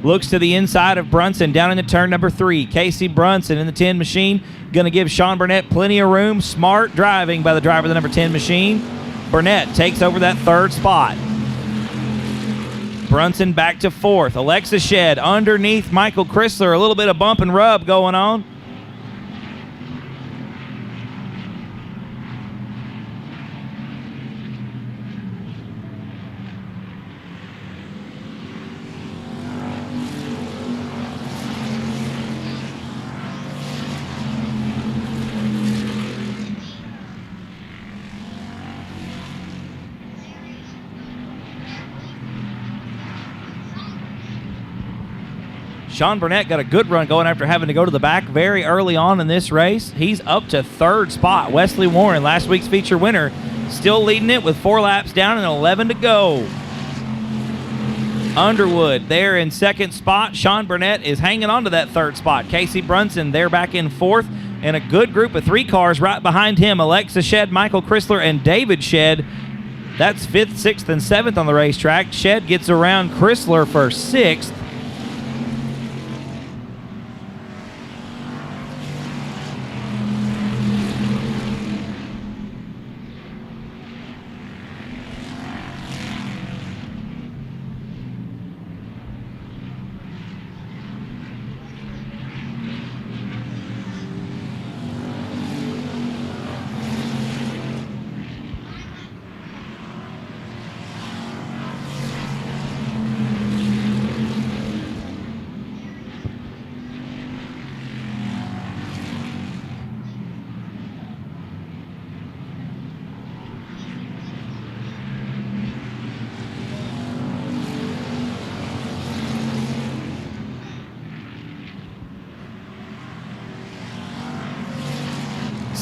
Looks to the inside of Brunson down into turn number 3. Casey Brunson in the 10 machine. Going to give Sean Burnett plenty of room. Smart driving by the driver of the number 10 machine. Burnett takes over that third spot. Brunson back to 4th. Alexa Shedd underneath Michael Chrysler. A little bit of bump and rub going on. Sean Burnett got a good run going after having to go to the back very early on in this race. He's up to third spot. Wesley Warren, last week's feature winner, still leading it with 4 laps down and 11 to go. Underwood there in second spot. Sean Burnett is hanging on to that third spot. Casey Brunson there back in 4th, and a good group of 3 cars right behind him. Alexa Shedd, Michael Chrysler, and David Shedd. That's 5th, 6th, and 7th on the racetrack. Shedd gets around Chrysler for 6th.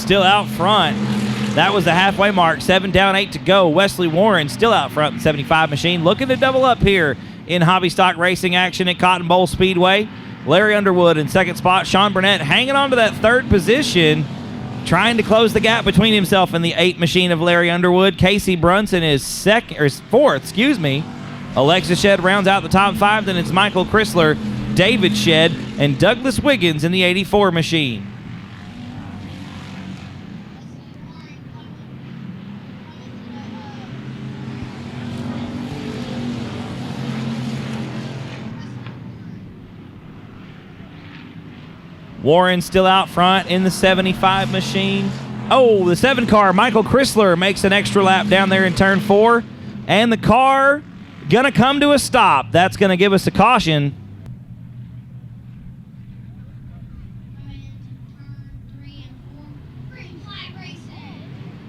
still out front. That was the halfway mark. 7 down, 8 to go. Wesley Warren still out front. The 75 machine looking to double up here in hobby stock racing action at Cotton Bowl Speedway. Larry Underwood in second spot. Sean Burnett hanging on to that third position, trying to close the gap between himself and the 8 machine of Larry Underwood. Casey Brunson is fourth. Alexis Shedd rounds out the top 5. Then it's Michael Chrysler, David Shedd, and Douglas Wiggins in the 84 machine. Warren still out front in the 75 machine. Oh, the 7 car, Michael Chrysler, makes an extra lap down there in turn 4. And the car gonna come to a stop. That's gonna give us a caution.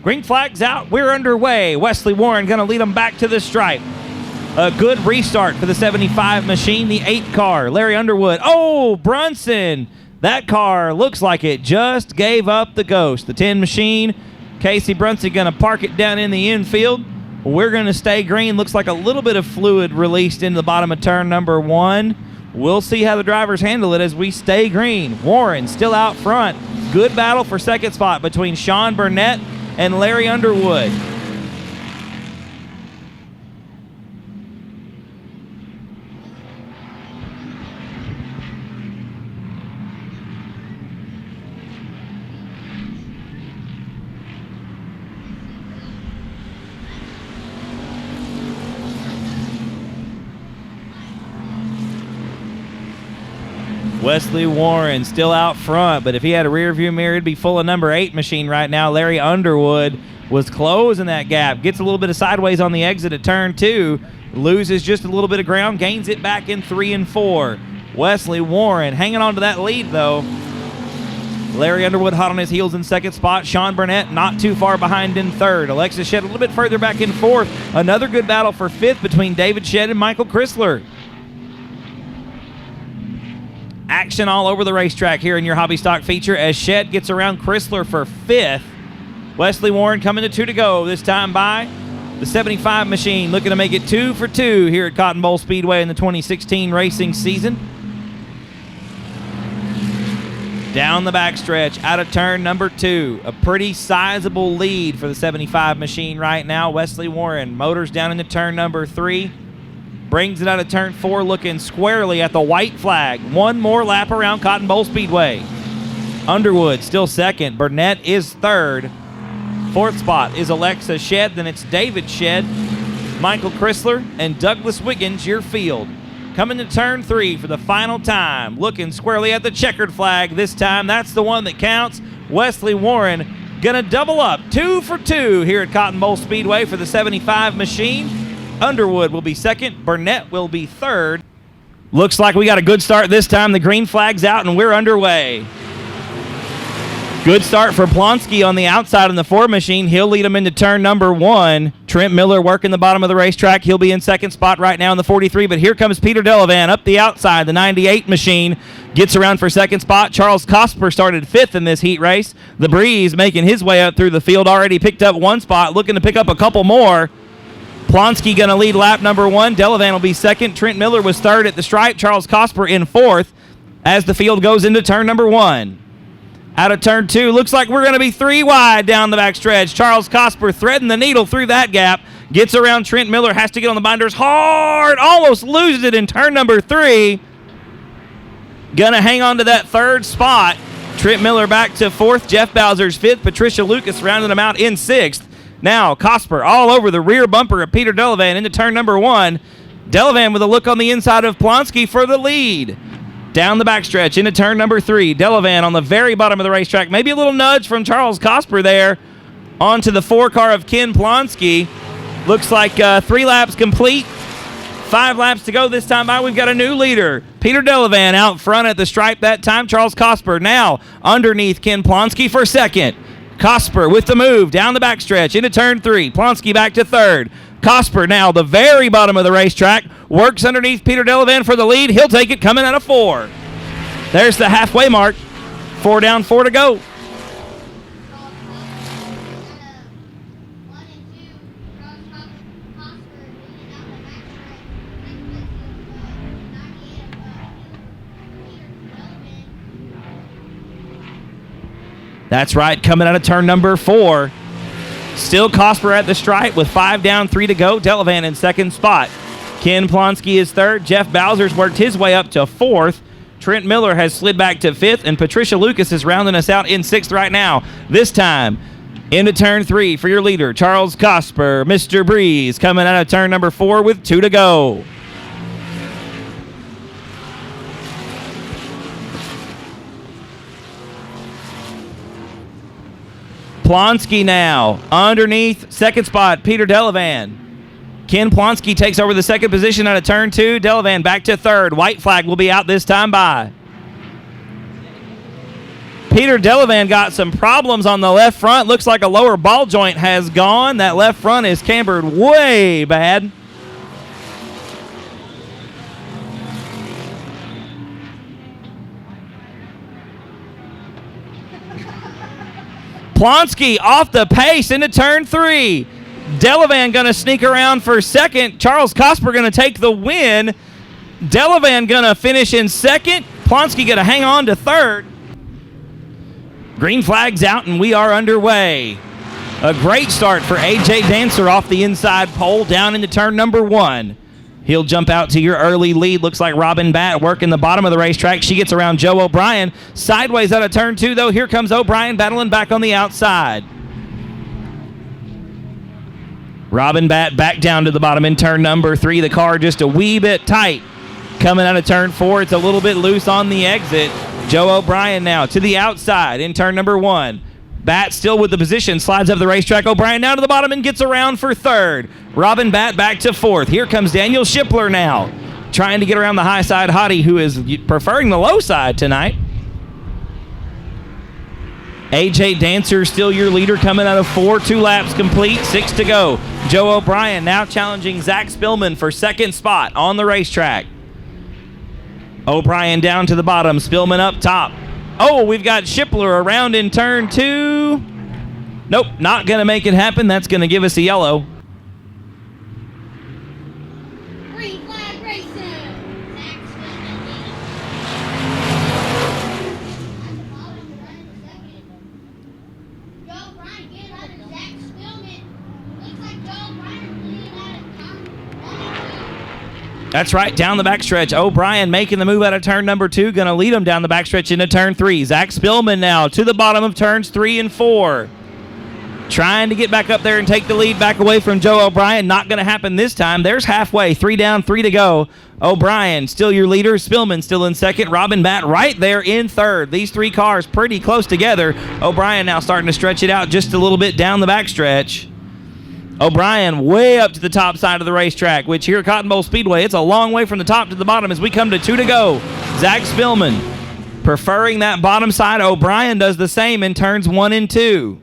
Green flag's out. We're underway. Wesley Warren gonna lead them back to the stripe. A good restart for the 75 machine. The 8 car, Larry Underwood. Oh, Brunson. That car looks like it just gave up the ghost. The 10 machine, Casey Brunson going to park it down in the infield. We're going to stay green. Looks like a little bit of fluid released into the bottom of turn number 1. We'll see how the drivers handle it as we stay green. Warren still out front. Good battle for second spot between Sean Burnett and Larry Underwood. Wesley Warren still out front, but if he had a rear view mirror, it'd be full of number 8 machine right now. Larry Underwood was closing that gap. Gets a little bit of sideways on the exit at turn 2. Loses just a little bit of ground. Gains it back in 3 and 4. Wesley Warren hanging on to that lead, though. Larry Underwood hot on his heels in second spot. Sean Burnett not too far behind in third. Alexis Shedd a little bit further back in fourth. Another good battle for fifth between David Shedd and Michael Chrysler. Action all over the racetrack here in your hobby stock feature as Shedd gets around Chrysler for 5th. Wesley Warren coming to 2 to go, this time by the 75 machine, looking to make it 2 for 2 here at Cotton Bowl Speedway in the 2016 racing season. Down the backstretch, out of turn number 2. A pretty sizable lead for the 75 machine right now. Wesley Warren motors down into turn number 3. Brings it out of turn 4, looking squarely at the white flag. One more lap around Cotton Bowl Speedway. Underwood still second. Burnett is third. 4th spot is Alexa Shedd. Then it's David Shedd, Michael Chrysler, and Douglas Wiggins, your field. Coming to turn 3 for the final time. Looking squarely at the checkered flag this time. That's the one that counts. Wesley Warren gonna double up. 2 for 2 here at Cotton Bowl Speedway for the 75 machine. Underwood will be second. Burnett will be third. Looks like we got a good start this time. The green flag's out and we're underway. Good start for Plonsky on the outside in the 4 machine. He'll lead him into turn number 1. Trent Miller working the bottom of the racetrack. He'll be in second spot right now in the 43, but here comes Peter Delavan up the outside. The 98 machine gets around for second spot. Charles Cosper started 5th in this heat race. The Breeze making his way up through the field. Already picked up 1 spot, looking to pick up a couple more. Plonsky going to lead lap number 1. Delavan will be second. Trent Miller was third at the stripe. Charles Cosper in 4th as the field goes into turn number 1. Out of turn 2, looks like we're going to be 3 wide down the backstretch. Charles Cosper threading the needle through that gap. Gets around Trent Miller, has to get on the binders hard. Almost loses it in turn number 3. Going to hang on to that 3rd spot. Trent Miller back to 4th. Jeff Bowser's 5th. Patricia Lucas rounding him out in 6th. Now, Cosper all over the rear bumper of Peter Delavan into turn number 1. Delavan with a look on the inside of Plonsky for the lead. Down the backstretch into turn number 3. Delavan on the very bottom of the racetrack. Maybe a little nudge from Charles Cosper there onto the 4 car of Ken Plonsky. Looks like 3 laps complete. 5 laps to go this time by. We've got a new leader. Peter Delavan out front at the stripe that time. Charles Cosper now underneath Ken Plonsky for second. Cosper with the move down the backstretch into turn 3. Plonsky back to 3rd. Cosper now the very bottom of the racetrack. Works underneath Peter Delavan for the lead. He'll take it coming out of 4. There's the halfway mark. 4 down, 4 to go. That's right, coming out of turn number 4. Still Cosper at the stripe with 5 down, 3 to go. Delavan in second spot. Ken Plonsky is third. Jeff Bowser's worked his way up to 4th. Trent Miller has slid back to 5th, and Patricia Lucas is rounding us out in 6th right now. This time, into turn 3 for your leader, Charles Cosper. Mr. Breeze coming out of turn number 4 with 2 to go. Plonsky now underneath second spot, Peter Delavan. Ken Plonsky takes over the second position out of turn 2. Delavan back to third. White flag will be out this time by. Peter Delavan got some problems on the left front. Looks like a lower ball joint has gone. That left front is cambered way bad. Plonsky off the pace into turn 3. Delavan going to sneak around for second. Charles Cosper going to take the win. Delavan going to finish in second. Plonsky going to hang on to third. Green flag's out and we are underway. A great start for AJ Dancer off the inside pole down into turn number 1. He'll jump out to your early lead. Looks like Robin Batt working the bottom of the racetrack. She gets around Joe O'Brien. Sideways out of turn 2, though. Here comes O'Brien battling back on the outside. Robin Batt back down to the bottom in turn number 3. The car just a wee bit tight. Coming out of turn 4, it's a little bit loose on the exit. Joe O'Brien now to the outside in turn number 1. Batt still with the position, slides up the racetrack. O'Brien down to the bottom and gets around for third. Robin Batt back to 4th. Here comes Daniel Shipler now, trying to get around the high side hottie, who is preferring the low side tonight. AJ Dancer still your leader, coming out of 4. 2 laps complete, 6 to go. Joe O'Brien now challenging Zach Spillman for second spot on the racetrack. O'Brien down to the bottom, Spillman up top. Oh, we've got Shipler around in turn 2. Nope, not going to make it happen. That's going to give us a yellow. Green flag racing. Zach Spillman leading. At the bottom, running second. Joe O'Brien getting out of Zach Spillman. Looks like Joe O'Brien leading out of turn 1. That's right, down the backstretch. O'Brien making the move out of turn number 2. Going to lead him down the backstretch into turn 3. Zach Spillman now to the bottom of turns 3 and 4. Trying to get back up there and take the lead back away from Joe O'Brien. Not going to happen this time. There's halfway. 3 down, 3 to go. O'Brien still your leader. Spillman still in second. Robin Batt right there in third. These 3 cars pretty close together. O'Brien now starting to stretch it out just a little bit down the backstretch. O'Brien way up to the top side of the racetrack, which here at Cotton Bowl Speedway, it's a long way from the top to the bottom as we come to 2 to go. Zach Spillman preferring that bottom side. O'Brien does the same in turns 1 and 2.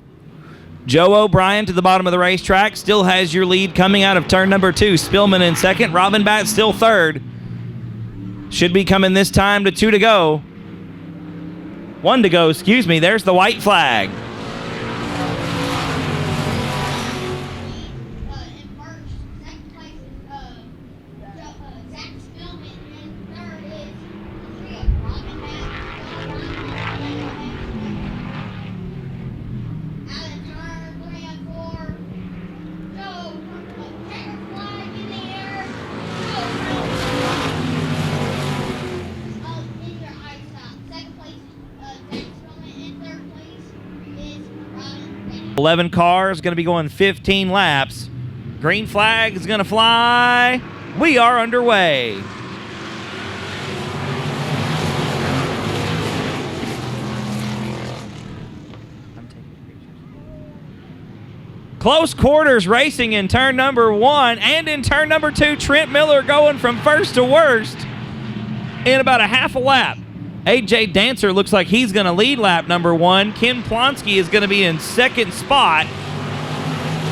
Joe O'Brien to the bottom of the racetrack still has your lead coming out of turn number 2. Spillman in second. Robin Batt still third. Should be coming this time to 2 to go. 1 to go, excuse me. There's the white flag. In first, second place is Zach Spillman, and third is Robin Batt. Out of turn 3 and 4. Go. Checker flag in the air. Go. In your eyesight. Second place is Zach Spillman, and third place is Robin Batt. 11 cars, going to be going 15 laps. Green flag is going to fly. We are underway. Close quarters racing in turn number 1 and in turn number 2. Trent Miller going from first to worst in about a half a lap. AJ Dancer looks like he's going to lead lap number 1. Ken Plonsky is going to be in second spot.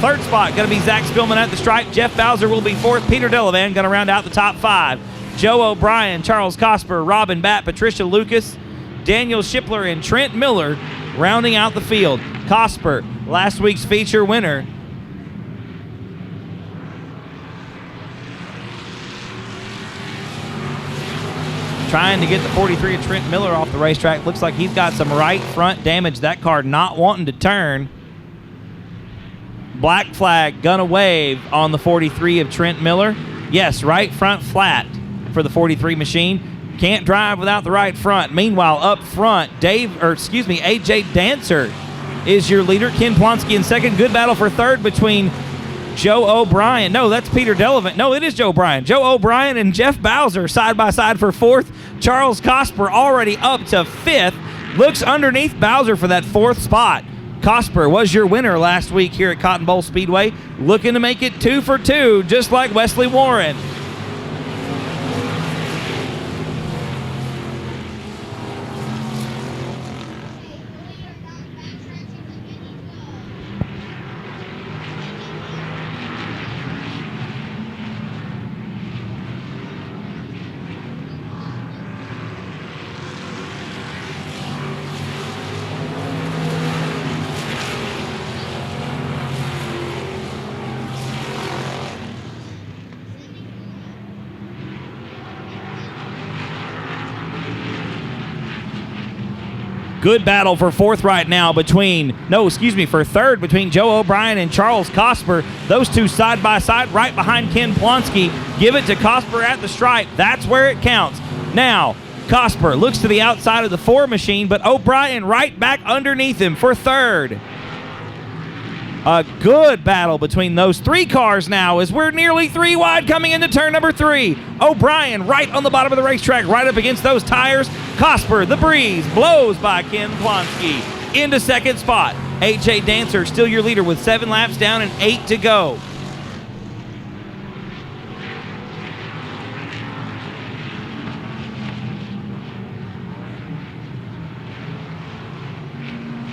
Third spot going to be Zach Spillman at the stripe. Jeff Bowser will be 4th. Peter Delavan going to round out the top 5. Joe O'Brien, Charles Cosper, Robin Batt, Patricia Lucas, Daniel Shipler, and Trent Miller rounding out the field. Cosper, last week's feature winner. trying to get the 43 of Trent Miller off the racetrack. Looks like he's got some right front damage. That car not wanting to turn. Black flag gonna wave on the 43 of Trent Miller. Yes, right front flat for the 43 machine. Can't drive without the right front. Meanwhile, up front, AJ Dancer is your leader. Ken Plonsky in second. Good battle for third between Joe O'Brien. No, that's Peter Delavan. No, it is Joe O'Brien. Joe O'Brien and Jeff Bowser side by side for fourth. Charles Cosper already up to fifth. Looks underneath Bowser for that fourth spot. Cosper was your winner last week here at Cotton Bowl Speedway. Looking to make it 2 for 2, just like Wesley Warren. Good battle for fourth right now for third between Joe O'Brien and Charles Cosper. Those two side by side right behind Ken Plonsky. Give it to Cosper at the stripe. That's where it counts. Now, Cosper looks to the outside of the 4 machine, but O'Brien right back underneath him for third. A good battle between those 3 cars now as we're nearly 3 wide coming into turn number 3. O'Brien right on the bottom of the racetrack, right up against those tires. Cosper, the breeze, blows by Ken Plonsky into second spot. AJ Dancer still your leader with 7 laps down and 8 to go.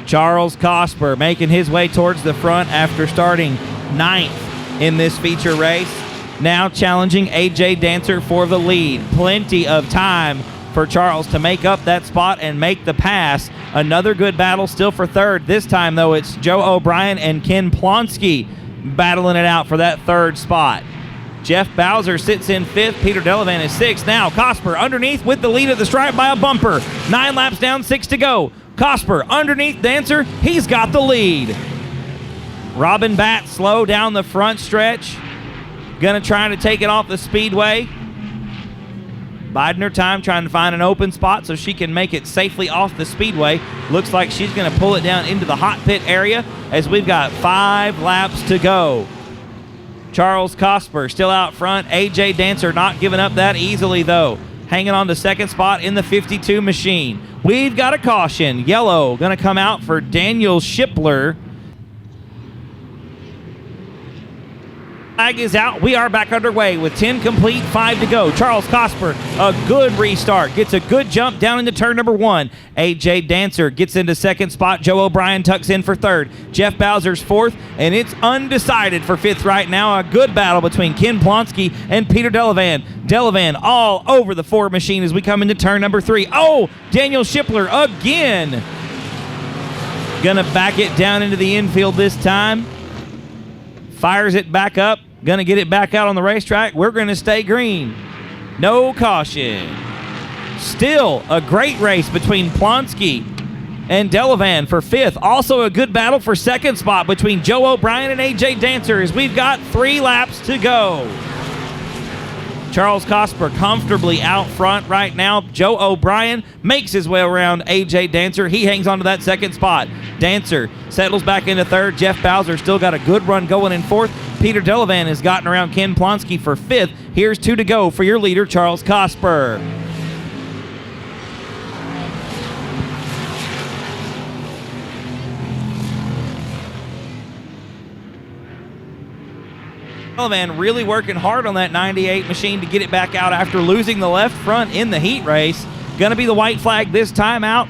Charles Cosper making his way towards the front after starting 9th in this feature race. Now challenging AJ Dancer for the lead. Plenty of time for Charles to make up that spot and make the pass. Another good battle still for third. This time, though, it's Joe O'Brien and Ken Plonsky battling it out for that third spot. Jeff Bowser sits in 5th. Peter Delavan is 6th. Now Cosper underneath with the lead at the stripe by a bumper. 9 laps down, 6 to go. Cosper underneath Dancer. He's got the lead. Robin Batt slow down the front stretch. Gonna try to take it off the speedway. Biding her time, trying to find an open spot so she can make it safely off the speedway. Looks like she's gonna pull it down into the hot pit area as we've got 5 laps to go. Charles Cosper still out front. AJ Dancer not giving up that easily though. Hanging on to second spot in the 52 machine. We've got a caution. Yellow gonna come out for Daniel Shipler. Flag is out. We are back underway with 10 complete, 5 to go. Charles Cosper, a good restart. Gets a good jump down into turn number 1. AJ Dancer gets into second spot. Joe O'Brien tucks in for third. Jeff Bowser's 4th, and it's undecided for 5th right now. A good battle between Ken Plonsky and Peter Delavan. Delavan all over the 4 machine as we come into turn number 3. Oh, Daniel Shipler again. Gonna back it down into the infield this time. Fires it back up. Gonna get it back out on the racetrack. We're gonna stay green. No caution. Still a great race between Plonsky and Delavan for 5th. Also a good battle for second spot between Joe O'Brien and AJ Dancer as we've got 3 laps to go. Charles Cosper comfortably out front right now. Joe O'Brien makes his way around AJ Dancer. He hangs on to that second spot. Dancer settles back into third. Jeff Bowser still got a good run going in 4th. Peter Delavan has gotten around Ken Plonsky for 5th. Here's 2 to go for your leader, Charles Cosper. Delavan really working hard on that 98 machine to get it back out after losing the left front in the heat race. Gonna be the white flag this time out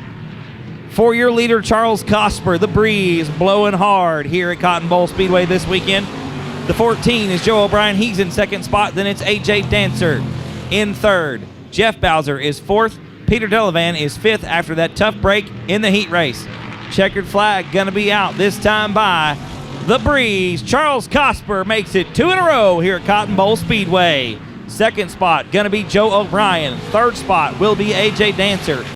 for your leader, Charles Cosper. The breeze blowing hard here at Cotton Bowl Speedway this weekend. The 14 is Joe O'Brien. He's in second spot. Then it's AJ Dancer in third. Jeff Bowser is 4th. Peter Delavan is 5th after that tough break in the heat race. Checkered flag gonna be out this time by the breeze. Charles Cosper makes it 2 in a row here at Cotton Bowl Speedway. Second spot, going to be Joe O'Brien. Third spot will be AJ Dancer.